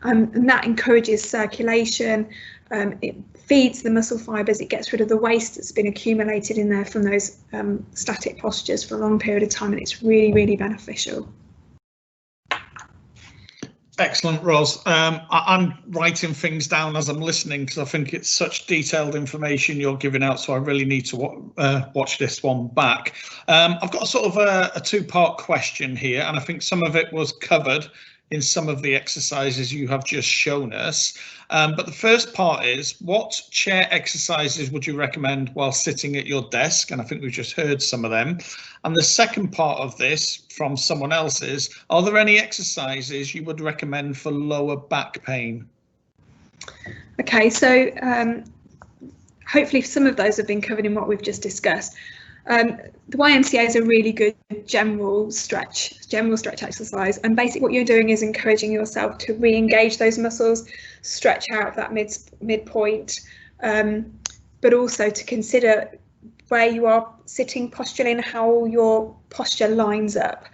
and that encourages circulation. It feeds the muscle fibres, it gets rid of the waste that's been accumulated in there from those static postures for a long period of time, and it's really, really beneficial. Excellent, Ros. I'm writing things down as I'm listening because I think it's such detailed information you're giving out, so I really need to watch this one back. I've got a sort of a two-part question here, and I think some of it was covered in some of the exercises you have just shown us. But the first part is, what chair exercises would you recommend while sitting at your desk? And I think we've just heard some of them. And the second part of this from someone else is, are there any exercises you would recommend for lower back pain? Okay, so hopefully some of those have been covered in what we've just discussed. The YMCA is a really good general stretch exercise, and basically what you're doing is encouraging yourself to re-engage those muscles, stretch out that midpoint, but also to consider where you are sitting posturally and how your posture lines up.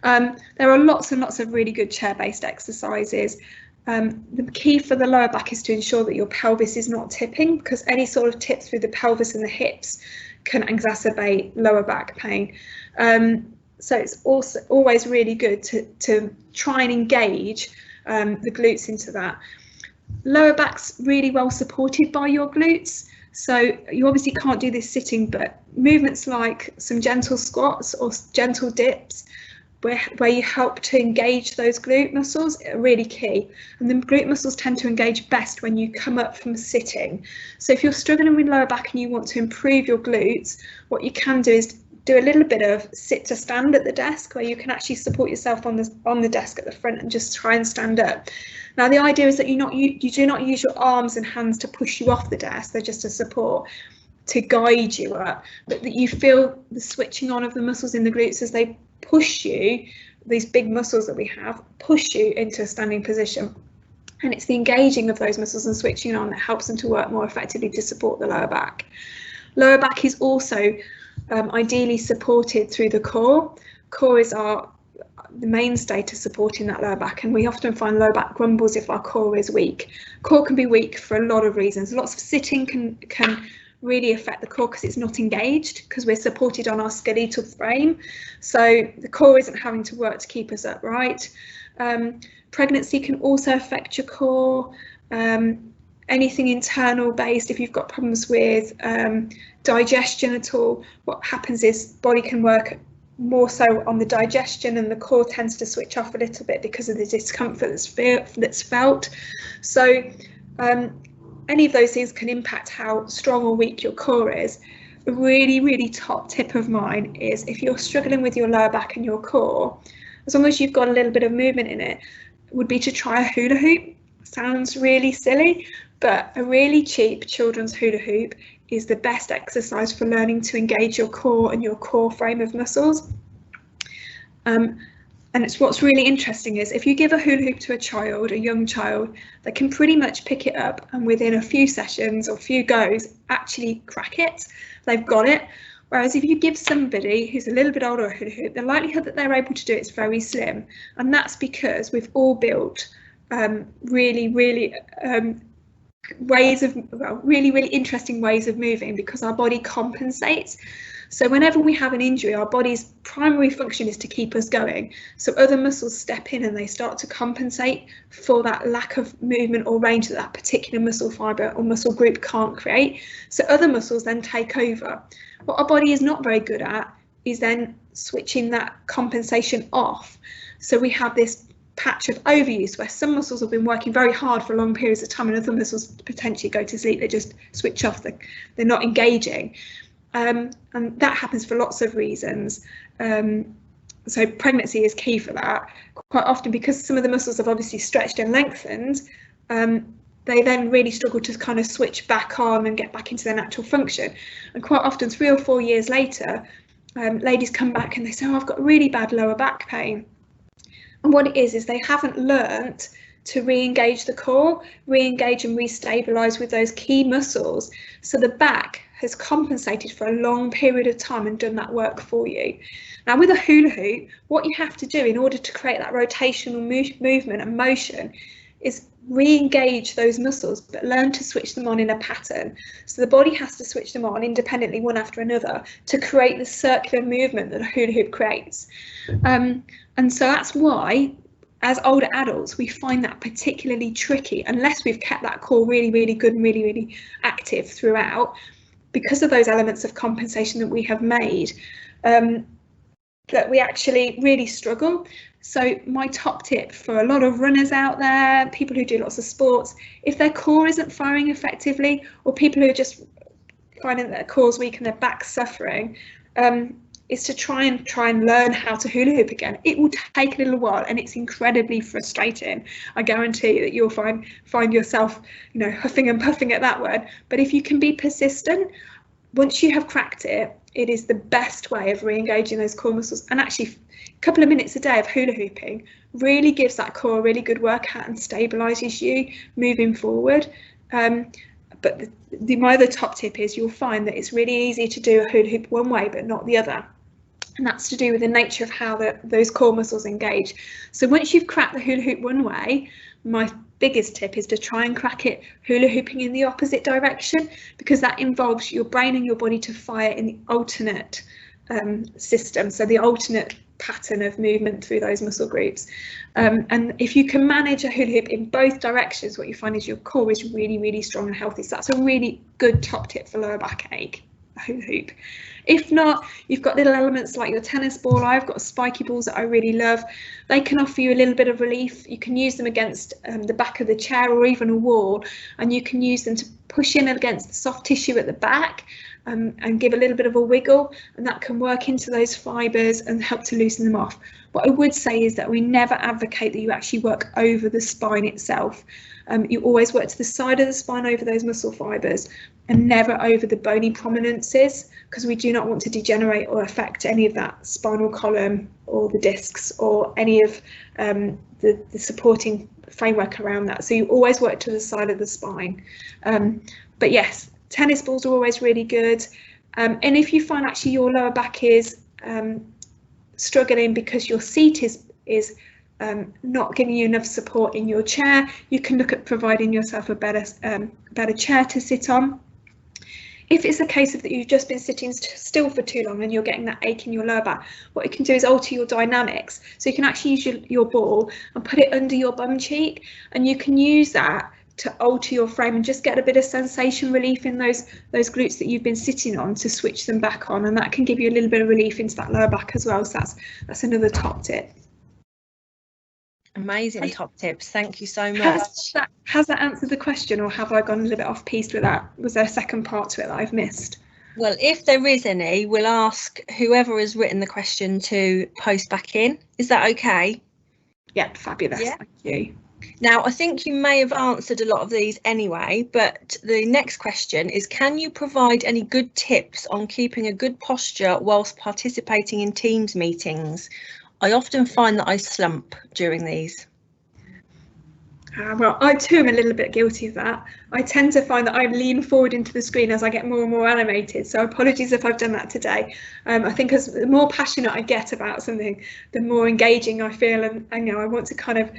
There are lots and lots of really good chair-based exercises. The key for the lower back is to ensure that your pelvis is not tipping, because any sort of tip through the pelvis and the hips can exacerbate lower back pain. So it's also always really good to try and engage the glutes into that. Lower back's really well supported by your glutes. So you obviously can't do this sitting, but movements like some gentle squats or gentle dips where you help to engage those glute muscles are really key. And the glute muscles tend to engage best when you come up from sitting. So if you're struggling with lower back and you want to improve your glutes, what you can do is do a little bit of sit to stand at the desk, where you can actually support yourself on the desk at the front and just try and stand up. Now the idea is that you do not use your arms and hands to push you off the desk, they're just a support to guide you up, but that you feel the switching on of the muscles in the glutes as they push you, these big muscles that we have, push you into a standing position. And it's the engaging of those muscles and switching on that helps them to work more effectively to support the lower back. Lower back is also ideally supported through the core. Core is the mainstay to supporting that lower back, and we often find lower back grumbles if our core is weak. Core can be weak for a lot of reasons. Lots of sitting can really affect the core because it's not engaged, because we're supported on our skeletal frame, so the core isn't having to work to keep us upright. Pregnancy can also affect your core. Anything internal based, if you've got problems with digestion at all, what happens is body can work more so on the digestion, and the core tends to switch off a little bit because of the discomfort that's felt. So any of those things can impact how strong or weak your core is. A really, really top tip of mine is, if you're struggling with your lower back and your core, as long as you've got a little bit of movement in it, would be to try a hula hoop. Sounds really silly, but a really cheap children's hula hoop is the best exercise for learning to engage your core and your core frame of muscles. And it's what's really interesting is if you give a hula hoop to a child, a young child, they can pretty much pick it up and within a few sessions or few goes actually crack it. They've got it. Whereas if you give somebody who's a little bit older a hula hoop, the likelihood that they're able to do it is very slim. And that's because we've all built really interesting ways of moving, because our body compensates. So whenever we have an injury, our body's primary function is to keep us going. So other muscles step in and they start to compensate for that lack of movement or range that that particular muscle fibre or muscle group can't create. So other muscles then take over. What our body is not very good at is then switching that compensation off. So we have this patch of overuse where some muscles have been working very hard for long periods of time and other muscles potentially go to sleep, they just switch off, they're not engaging. And that happens for lots of reasons. So pregnancy is key for that. Quite often, because some of the muscles have obviously stretched and lengthened, they then really struggle to kind of switch back on and get back into their natural function. And quite often 3 or 4 years later, ladies come back and they say, oh, I've got really bad lower back pain. And what it is they haven't learnt to re-engage the core, re-engage and re-stabilise with those key muscles. So the back has compensated for a long period of time and done that work for you. Now with a hula hoop, what you have to do in order to create that rotational movement and motion is re-engage those muscles, but learn to switch them on in a pattern. So the body has to switch them on independently, one after another, to create the circular movement that a hula hoop creates. And so that's why, as older adults, we find that particularly tricky unless we've kept that core really, really good and really, really active throughout, because of those elements of compensation that we have made, that we actually really struggle. So my top tip for a lot of runners out there, people who do lots of sports, if their core isn't firing effectively, or people who are just finding that their core's weak and their back's suffering, is to try and learn how to hula hoop again. It will take a little while and it's incredibly frustrating. I guarantee that you'll find yourself, huffing and puffing at that word. But if you can be persistent, once you have cracked it, it is the best way of re-engaging those core muscles. And actually, a couple of minutes a day of hula hooping really gives that core a really good workout and stabilises you moving forward. But my other top tip is you'll find that it's really easy to do a hula hoop one way but not the other. And that's to do with the nature of how those core muscles engage. So once you've cracked the hula hoop one way, my biggest tip is to try and crack it hula hooping in the opposite direction, because that involves your brain and your body to fire in the alternate system, so the alternate pattern of movement through those muscle groups. And if you can manage a hula hoop in both directions, what you find is your core is really, really strong and healthy. So that's a really good top tip for lower backache, a hula hoop. If not, you've got little elements like your tennis ball. I've got spiky balls that I really love. They can offer you a little bit of relief. You can use them against the back of the chair or even a wall, and you can use them to push in against the soft tissue at the back and give a little bit of a wiggle, and that can work into those fibres and help to loosen them off. What I would say is that we never advocate that you actually work over the spine itself. You always work to the side of the spine over those muscle fibres and never over the bony prominences, because we do not want to degenerate or affect any of that spinal column or the discs or any of the supporting framework around that. So you always work to the side of the spine. But yes, tennis balls are always really good. And if you find actually your lower back is struggling because your seat is not giving you enough support in your chair, you can look at providing yourself a better chair to sit on. If it's a case of that you've just been sitting still for too long and you're getting that ache in your lower back, what you can do is alter your dynamics. So you can actually use your ball and put it under your bum cheek, and you can use that to alter your frame and just get a bit of sensation relief in those glutes that you've been sitting on, to switch them back on, and that can give you a little bit of relief into that lower back as well. So that's another top tip. Amazing top tips, thank you so much. Has that answered the question, or have I gone a little bit off piste with that? Was there a second part to it that I've missed? Well, if there is any, we'll ask whoever has written the question to post back in. Is that okay? Yeah, fabulous. Yeah. Thank you. Now, I think you may have answered a lot of these anyway, but the next question is, can you provide any good tips on keeping a good posture whilst participating in Teams meetings? I often find that I slump during these. Well, I too am a little bit guilty of that. I tend to find that I lean forward into the screen as I get more and more animated. So apologies if I've done that today. I think as the more passionate I get about something, the more engaging I feel, and you know, I want to kind of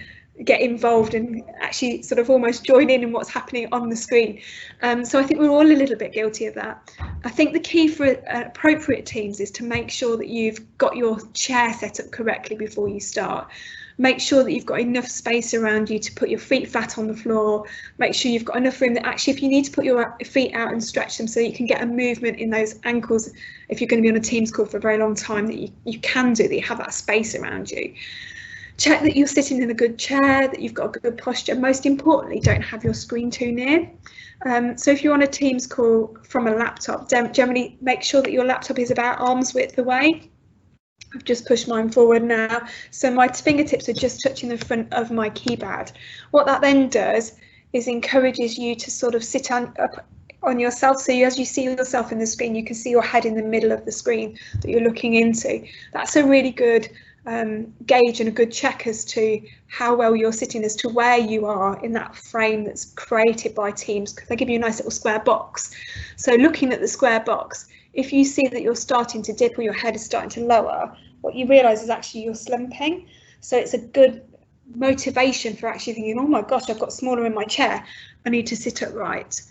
get involved and actually sort of almost join in what's happening on the screen. So I think we're all a little bit guilty of that. I think the key for appropriate teams is to make sure that you've got your chair set up correctly before you start. Make sure that you've got enough space around you to put your feet flat on the floor. Make sure you've got enough room that actually, if you need to put your feet out and stretch them so you can get a movement in those ankles, if you're going to be on a Teams call for a very long time, that you can do, that you have that space around you. Check that you're sitting in a good chair, that you've got a good posture. Most importantly, don't have your screen too near. So if you're on a Teams call from a laptop, generally make sure that your laptop is about arm's width away. I've just pushed mine forward now, so my fingertips are just touching the front of my keypad. What that then does is encourages you to sort of sit up on yourself, so as you see yourself in the screen, you can see your head in the middle of the screen that you're looking into. That's a really good gauge and a good check as to how well you're sitting, as to where you are in that frame that's created by Teams, because they give you a nice little square box. So looking at the square box, if you see that you're starting to dip or your head is starting to lower, what you realise is actually you're slumping. So it's a good motivation for actually thinking, oh my gosh, I've got smaller in my chair, I need to sit upright.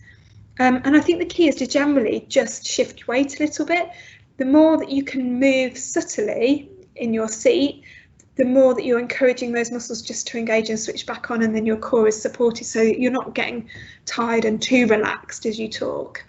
And I think the key is to generally just shift weight a little bit. The more that you can move subtly in your seat, the more that you're encouraging those muscles just to engage and switch back on, and then your core is supported so you're not getting tired and too relaxed as you talk.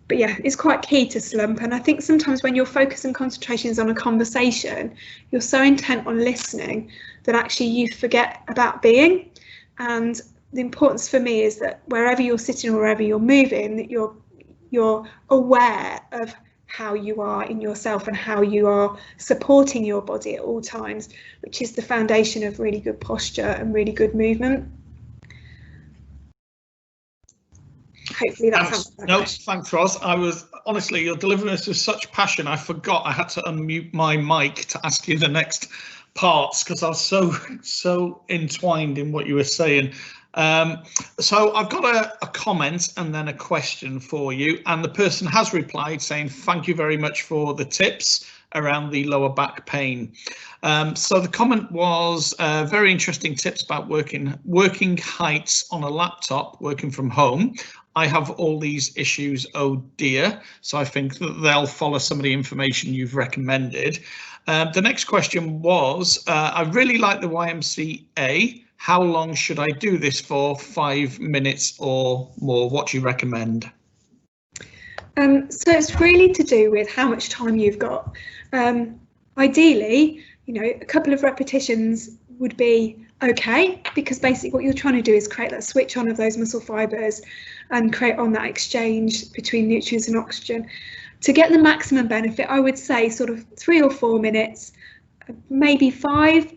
But yeah, it's quite key to slump. And I think sometimes when your focus and concentration is on a conversation, you're so intent on listening that actually you forget about being. And the importance for me is that wherever you're sitting or wherever you're moving, that you're aware of how you are in yourself and how you are supporting your body at all times, which is the foundation of really good posture and really good movement. hopefully that's answered that no, question. thanks, Ros. I was honestly, you're delivering this with such passion. I forgot I had to unmute my mic to ask you the next parts because I was so entwined in what you were saying. So I've got a comment and then a question for you, and the person has replied saying thank you very much for the tips around the lower back pain. So the comment was very interesting tips about working heights on a laptop, working from home. I have all these issues, oh dear. So I think that they'll follow some of the information you've recommended. The next question was, I really like the YMCA. How long should I do this for? 5 minutes or more? What do you recommend? So it's really to do with how much time you've got. Ideally, a couple of repetitions would be okay, because basically what you're trying to do is create that switch on of those muscle fibers and create on that exchange between nutrients and oxygen. To get the maximum benefit, I would say sort of 3 or 4 minutes, maybe 5.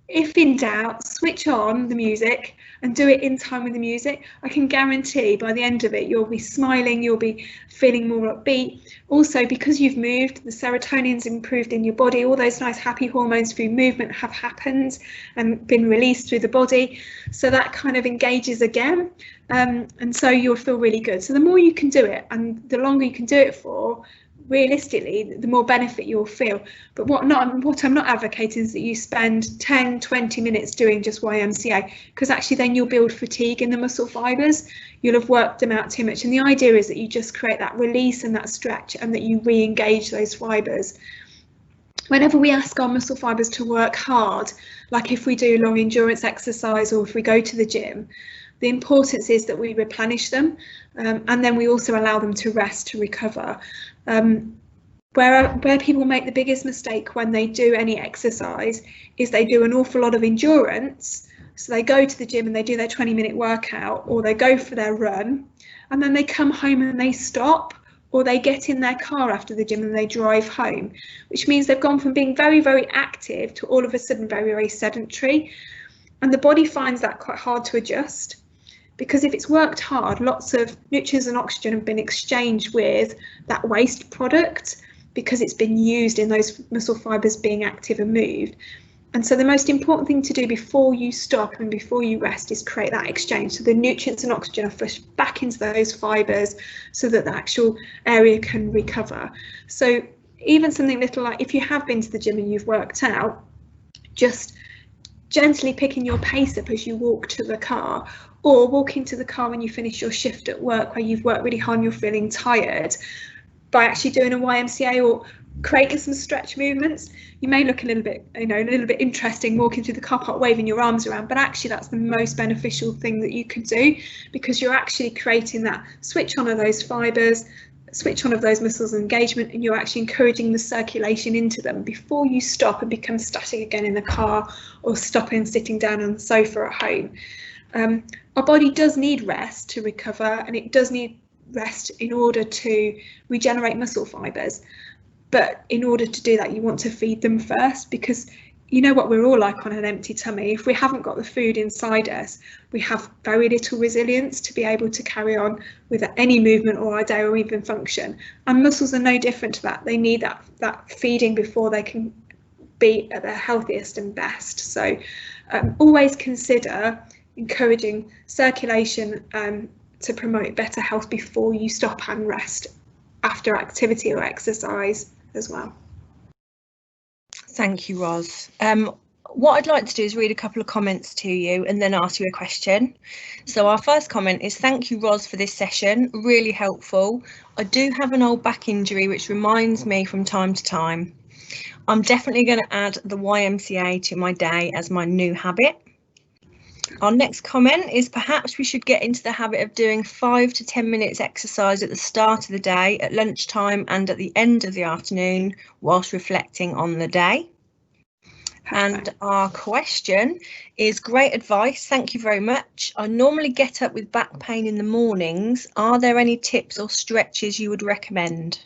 If in doubt, switch on the music and do it in time with the music. I can guarantee by the end of it, you'll be smiling, you'll be feeling more upbeat. Also, because you've moved, the serotonin's improved in your body, all those nice happy hormones through movement have happened and been released through the body. So that kind of engages again. And so you'll feel really good. So the more you can do it and the longer you can do it for, realistically, the more benefit you'll feel. But what I'm not advocating is that you spend 10-20 minutes doing just YMCA, because actually then you'll build fatigue in the muscle fibers. You'll have worked them out too much, and the idea is that you just create that release and that stretch, and that you re-engage those fibers. Whenever we ask our muscle fibers to work hard, like if we do long endurance exercise or if we go to the gym, the importance is that we replenish them, and then we also allow them to rest, to recover. Where people make the biggest mistake when they do any exercise is they do an awful lot of endurance. So they go to the gym and they do their 20-minute workout, or they go for their run, and then they come home and they stop, or they get in their car after the gym and they drive home, which means they've gone from being very, very active to all of a sudden very, very sedentary. And the body finds that quite hard to adjust, because if it's worked hard, lots of nutrients and oxygen have been exchanged with that waste product because it's been used in those muscle fibers being active and moved. And so the most important thing to do before you stop and before you rest is create that exchange, so the nutrients and oxygen are flushed back into those fibers so that the actual area can recover. So even something little like, if you have been to the gym and you've worked out, just gently picking your pace up as you walk to the car, or walk into the car when you finish your shift at work where you've worked really hard and you're feeling tired, by actually doing a YMCA or creating some stretch movements. You may look a little bit interesting walking through the car park waving your arms around, but actually that's the most beneficial thing that you could do, because you're actually creating that switch on of those fibers, switch on of those muscles engagement, and you're actually encouraging the circulation into them before you stop and become static again in the car, or stopping sitting down on the sofa at home. Our body does need rest to recover, and it does need rest in order to regenerate muscle fibers. But in order to do that, you want to feed them first, because you know what we're all like on an empty tummy. If we haven't got the food inside us, we have very little resilience to be able to carry on with any movement or our day or even function. And muscles are no different to that. They need that feeding before they can be at their healthiest and best. So always consider encouraging circulation to promote better health before you stop and rest after activity or exercise as well. Thank you, Ros. What I'd like to do is read a couple of comments to you and then ask you a question. So our first comment is, thank you, Ros, for this session, really helpful. I do have an old back injury which reminds me from time to time. I'm definitely going to add the YMCA to my day as my new habit. Our next comment is, perhaps we should get into the habit of doing 5 to 10 minutes exercise at the start of the day, at lunchtime and at the end of the afternoon, whilst reflecting on the day. And our question is, great advice, thank you very much. I normally get up with back pain in the mornings. Are there any tips or stretches you would recommend?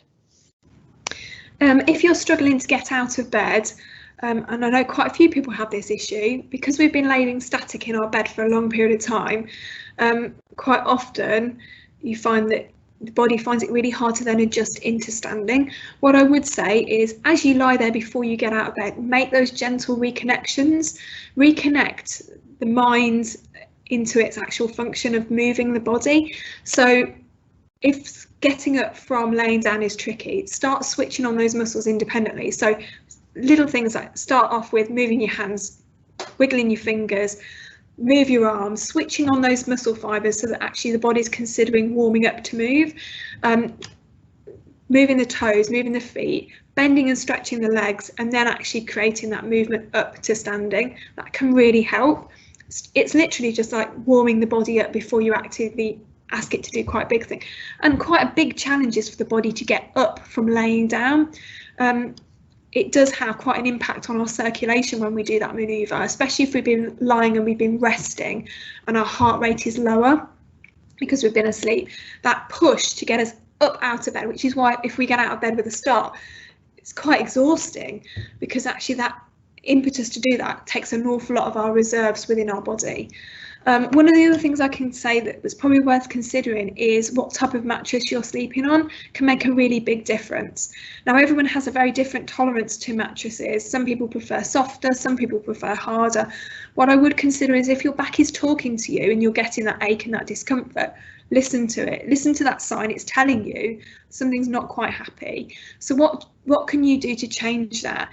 If you're struggling to get out of bed, and I know quite a few people have this issue, because we've been laying static in our bed for a long period of time, quite often you find that the body finds it really hard to then adjust into standing. What I would say is, as you lie there before you get out of bed, make those gentle reconnections, reconnect the mind into its actual function of moving the body. So if getting up from laying down is tricky, start switching on those muscles independently. So little things like start off with moving your hands, wiggling your fingers, move your arms, switching on those muscle fibers so that actually the body's considering warming up to move, moving the toes, moving the feet, bending and stretching the legs, and then actually creating that movement up to standing. That can really help. It's literally just like warming the body up before you actively ask it to do quite a big thing. And quite a big challenge is for the body to get up from laying down. It does have quite an impact on our circulation when we do that manoeuvre, especially if we've been lying and we've been resting and our heart rate is lower because we've been asleep. That push to get us up out of bed, which is why if we get out of bed with a start, it's quite exhausting, because actually that impetus to do that takes an awful lot of our reserves within our body. One of the other things I can say that's probably worth considering is what type of mattress you're sleeping on can make a really big difference. Now, everyone has a very different tolerance to mattresses. Some people prefer softer, some people prefer harder. What I would consider is if your back is talking to you and you're getting that ache and that discomfort, listen to it. Listen to that sign. It's telling you something's not quite happy. So what can you do to change that?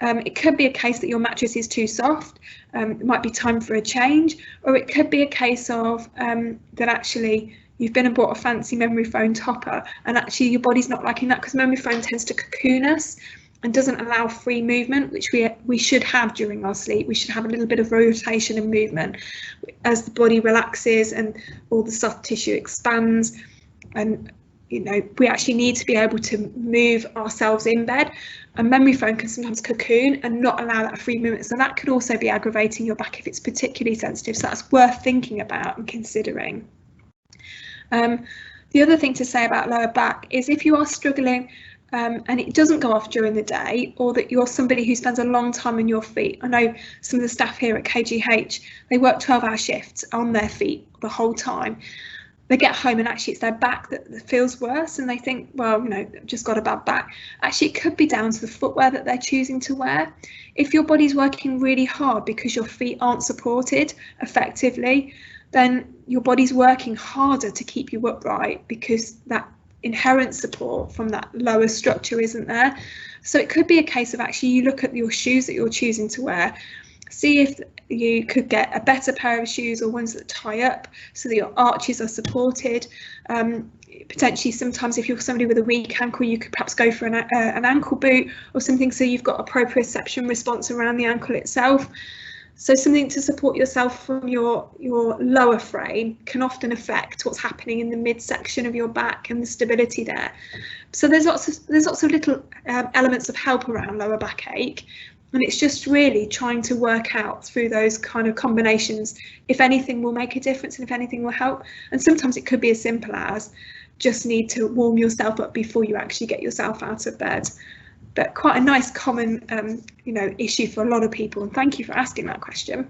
It could be a case that your mattress is too soft. It might be time for a change, or it could be a case of that actually you've been and bought a fancy memory foam topper and actually your body's not liking that, because memory foam tends to cocoon us and doesn't allow free movement, which we should have during our sleep. We should have a little bit of rotation and movement as the body relaxes and all the soft tissue expands. And we actually need to be able to move ourselves in bed. A memory foam can sometimes cocoon and not allow that free movement. So that could also be aggravating your back if it's particularly sensitive. So that's worth thinking about and considering. The other thing to say about lower back is if you are struggling and it doesn't go off during the day, or that you're somebody who spends a long time on your feet. I know some of the staff here at KGH, they work 12-hour shifts on their feet the whole time. They get home and actually it's their back that feels worse, and they think, well, I've just got a bad back. Actually, it could be down to the footwear that they're choosing to wear. If your body's working really hard because your feet aren't supported effectively, then your body's working harder to keep you upright because that inherent support from that lower structure isn't there. So it could be a case of actually you look at your shoes that you're choosing to wear, see if you could get a better pair of shoes or ones that tie up so that your arches are supported. Potentially sometimes if you're somebody with a weak ankle, you could perhaps go for an ankle boot or something so you've got a proprioception response around the ankle itself. So something to support yourself from your lower frame can often affect what's happening in the midsection of your back and the stability there. So there's lots of little elements of help around lower backache. And it's just really trying to work out through those kind of combinations if anything will make a difference and if anything will help. And sometimes it could be as simple as just need to warm yourself up before you actually get yourself out of bed. But quite a nice common issue for a lot of people. And thank you for asking that question.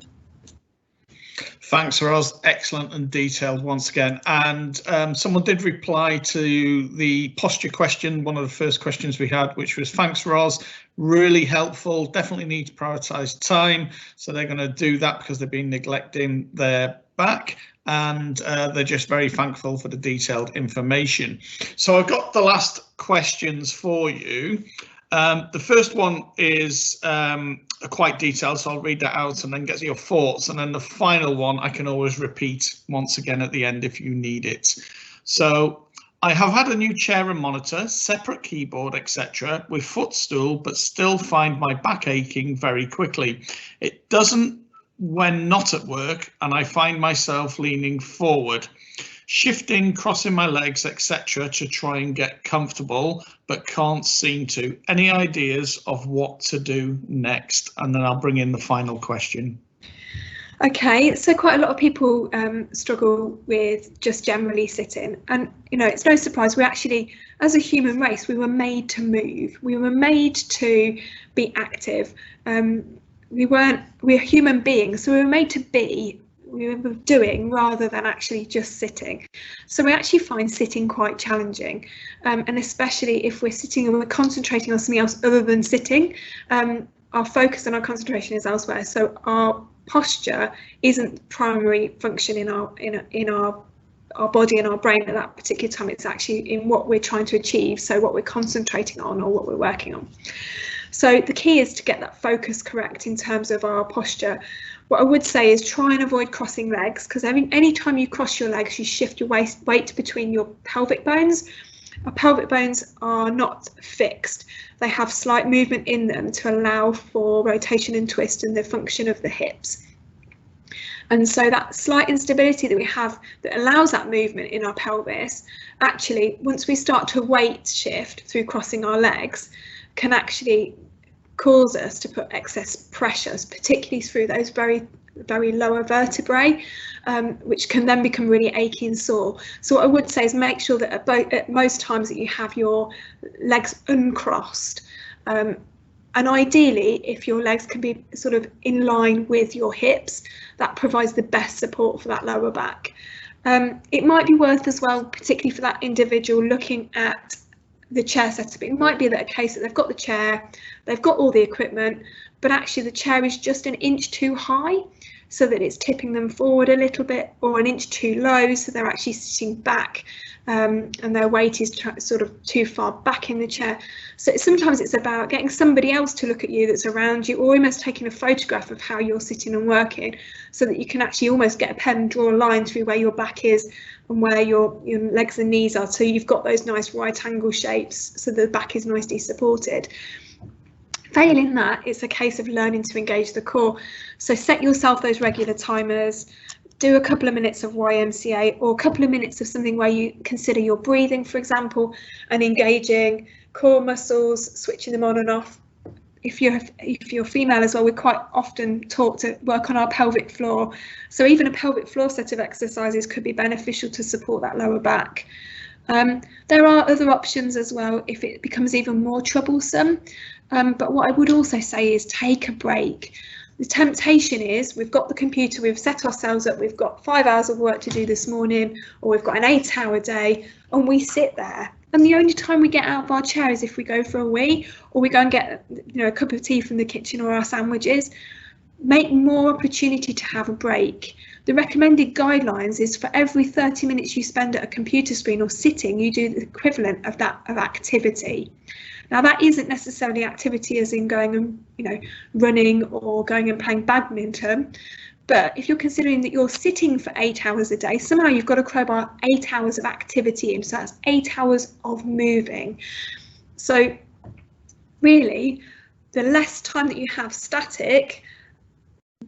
Thanks, Ros. Excellent and detailed once again. And someone did reply to the posture question, one of the first questions we had, which was thanks, Ros. Really helpful. Definitely need to prioritise time. So they're going to do that because they've been neglecting their back. And they're just very thankful for the detailed information. So I've got the last questions for you. The first one is quite detailed, so I'll read that out and then get your thoughts. And then the final one I can always repeat once again at the end if you need it. So I have had a new chair and monitor, separate keyboard, etc. with footstool, but still find my back aching very quickly. It doesn't when not at work, and I find myself leaning forward, shifting, crossing my legs, etc. to try and get comfortable, but can't seem to. Any ideas of what to do next? And then I'll bring in the final question. Okay, so quite a lot of people struggle with just generally sitting, and it's no surprise we actually, as a human race, we were made to move. We were made to be active. We're human beings, so we were made to be doing rather than actually just sitting. So we actually find sitting quite challenging, and especially if we're sitting and we're concentrating on something else other than sitting, our focus and our concentration is elsewhere. So our posture isn't primary function in our body and our brain at that particular time. It's actually in what we're trying to achieve, so what we're concentrating on or what we're working on. So the key is to get that focus correct in terms of our posture. What I would say is try and avoid crossing legs, because any time you cross your legs, you shift your weight between your pelvic bones. Our pelvic bones are not fixed. They have slight movement in them to allow for rotation and twist and the function of the hips. And so that slight instability that we have that allows that movement in our pelvis, actually, once we start to weight shift through crossing our legs, can actually cause us to put excess pressures, particularly through those very lower vertebrae, which can then become really achy and sore. So what I would say is make sure that at most times that you have your legs uncrossed. And ideally, if your legs can be sort of in line with your hips, that provides the best support for that lower back. It might be worth as well, particularly for that individual, looking at the chair setup. It might be that a case that they've got the chair, they've got all the equipment, but actually the chair is just an inch too high, so that it's tipping them forward a little bit, or an inch too low, so they're actually sitting back, and their weight is sort of too far back in the chair. So sometimes it's about getting somebody else to look at you that's around you, or almost taking a photograph of how you're sitting and working, so that you can actually almost get a pen and draw a line through where your back is and where your legs and knees are, so you've got those nice right angle shapes, so the back is nicely supported. Failing that, it's a case of learning to engage the core. So set yourself those regular timers, do a couple of minutes of YMCA, or a couple of minutes of something where you consider your breathing, for example, and engaging core muscles, switching them on and off. If you're female as well, we're quite often taught to work on our pelvic floor. So even a pelvic floor set of exercises could be beneficial to support that lower back. There are other options as well if it becomes even more troublesome. But what I would also say is take a break. The temptation is we've got the computer, we've set ourselves up, we've got 5 hours of work to do this morning, or we've got an 8-hour day, and we sit there. And the only time we get out of our chair is if we go for a wee, or we go and get a cup of tea from the kitchen or our sandwiches. Make more opportunity to have a break. The recommended guidelines is for every 30 minutes you spend at a computer screen or sitting, you do the equivalent of activity. Now that isn't necessarily activity as in going and running or going and playing badminton, but if you're considering that you're sitting for 8 hours a day, somehow you've got to crowbar 8 hours of activity in, so that's 8 hours of moving. So really, the less time that you have static,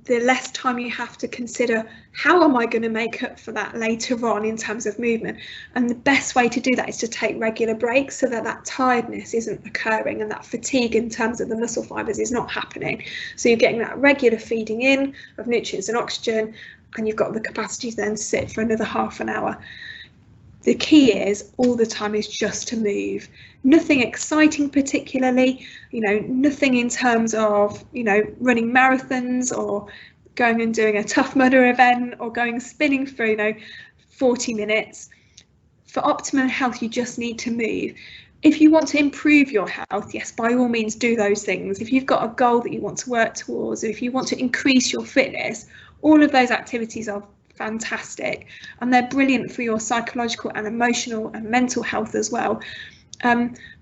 the less time you have to consider, how am I going to make up for that later on in terms of movement? And the best way to do that is to take regular breaks, so that that tiredness isn't occurring and that fatigue in terms of the muscle fibers is not happening. So you're getting that regular feeding in of nutrients and oxygen, and you've got the capacity to then sit for another half an hour. The key is all the time is just to move. Nothing exciting particularly, nothing in terms of, running marathons or going and doing a Tough Mudder event or going spinning for, 40 minutes. For optimum health, you just need to move. If you want to improve your health, yes, by all means do those things. If you've got a goal that you want to work towards, or if you want to increase your fitness, all of those activities are fantastic, and they're brilliant for your psychological and emotional and mental health as well.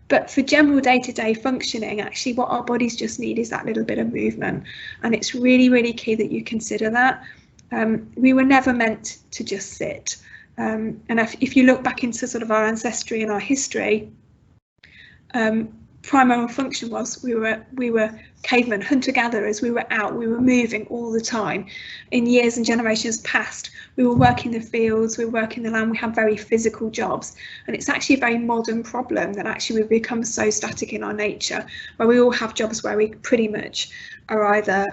But for general day-to-day functioning, actually what our bodies just need is that little bit of movement, and it's really, really key that you consider that. We were never meant to just sit, and if you look back into sort of our ancestry and our history, primary function was we were cavemen, hunter-gatherers. We were out, we were moving all the time. In years and generations past, we were working the fields, we were working the land, we had very physical jobs. And it's actually a very modern problem that actually we've become so static in our nature, where we all have jobs where we pretty much are either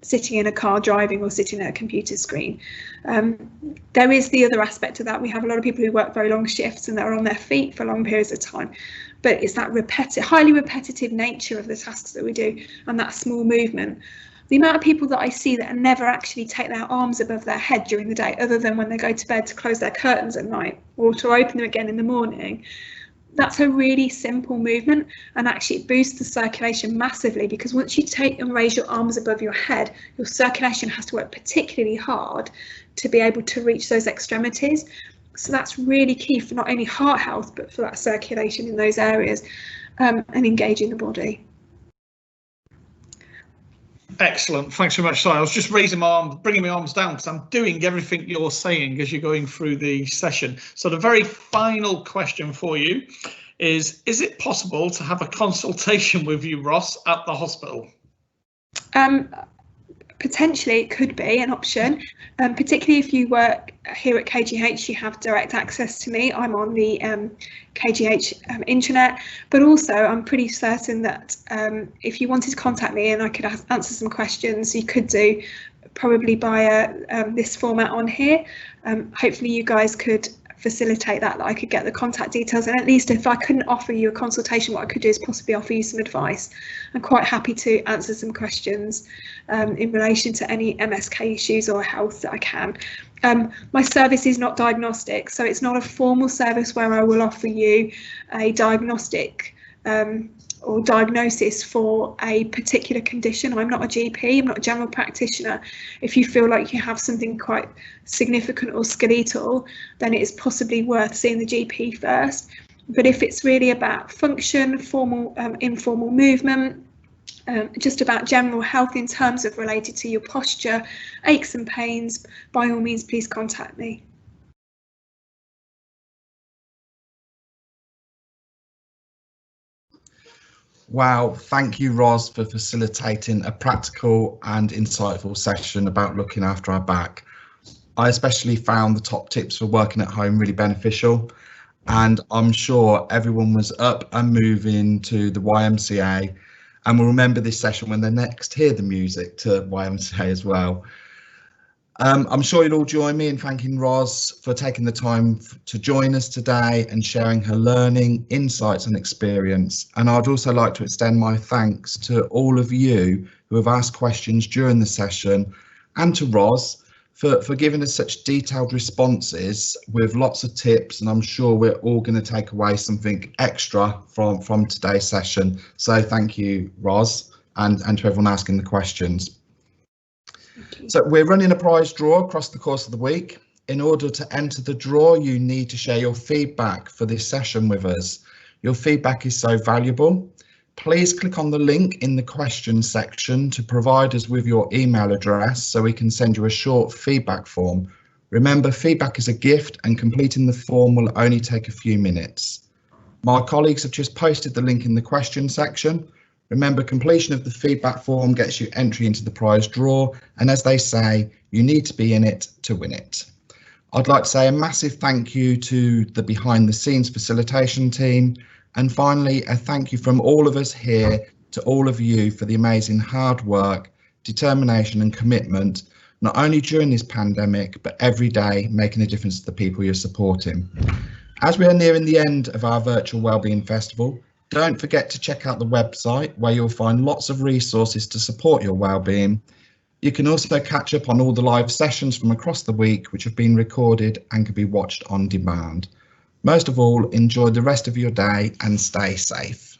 sitting in a car driving or sitting at a computer screen. There is the other aspect of that. We have a lot of people who work very long shifts and they're on their feet for long periods of time. But it's that highly repetitive nature of the tasks that we do and that small movement. the amount of people that I see that never actually take their arms above their head during the day, other than when they go to bed to close their curtains at night or to open them again in the morning. That's a really simple movement, and actually it boosts the circulation massively, because once you take and raise your arms above your head, your circulation has to work particularly hard to be able to reach those extremities. So that's really key for not only heart health, but for that circulation in those areas, and engaging the body. Excellent, thanks very much. Sorry, I was just raising my arm, bringing my arms down, because I'm doing everything you're saying as you're going through the session. So the very final question for you is it possible to have a consultation with you, Ross, at the hospital? Potentially it could be an option, particularly if you work here at KGH. You have direct access to me. I'm on the KGH intranet, but also I'm pretty certain that if you wanted to contact me and I could answer some questions, you could do probably via this format on here. Hopefully you guys could facilitate that I could get the contact details, and at least if I couldn't offer you a consultation, what I could do is possibly offer you some advice. I'm quite happy to answer some questions in relation to any MSK issues or health that I can. My service is not diagnostic, so it's not a formal service where I will offer you a diagnostic or diagnosis for a particular condition. I'm not a GP, I'm not a general practitioner. If you feel like you have something quite significant or skeletal, then it is possibly worth seeing the GP first. But if it's really about function, formal, informal movement, just about general health in terms of related to your posture, aches and pains, by all means, please contact me. Wow, thank you, Ros, for facilitating a practical and insightful session about looking after our back. I especially found the top tips for working at home really beneficial, and I'm sure everyone was up and moving to the YMCA and will remember this session when they next hear the music to YMCA as well. I'm sure you'll all join me in thanking Ros for taking the time to join us today and sharing her learning, insights and experience. And I'd also like to extend my thanks to all of you who have asked questions during the session, and to Ros for giving us such detailed responses with lots of tips. And I'm sure we're all going to take away something extra from today's session. So thank you, Ros, and to everyone asking the questions. So we're running a prize draw across the course of the week. In order to enter the draw, you need to share your feedback for this session with us. Your feedback is so valuable. Please click on the link in the questions section to provide us with your email address so we can send you a short feedback form. Remember, feedback is a gift and completing the form will only take a few minutes. My colleagues have just posted the link in the question section. Remember, completion of the feedback form gets you entry into the prize draw, and as they say, you need to be in it to win it. I'd like to say a massive thank you to the behind the scenes facilitation team, and finally a thank you from all of us here to all of you for the amazing hard work, determination and commitment, not only during this pandemic but every day, making a difference to the people you're supporting. As we are nearing the end of our virtual Wellbeing Festival, don't forget to check out the website where you'll find lots of resources to support your wellbeing. You can also catch up on all the live sessions from across the week, which have been recorded and can be watched on demand. Most of all, enjoy the rest of your day and stay safe.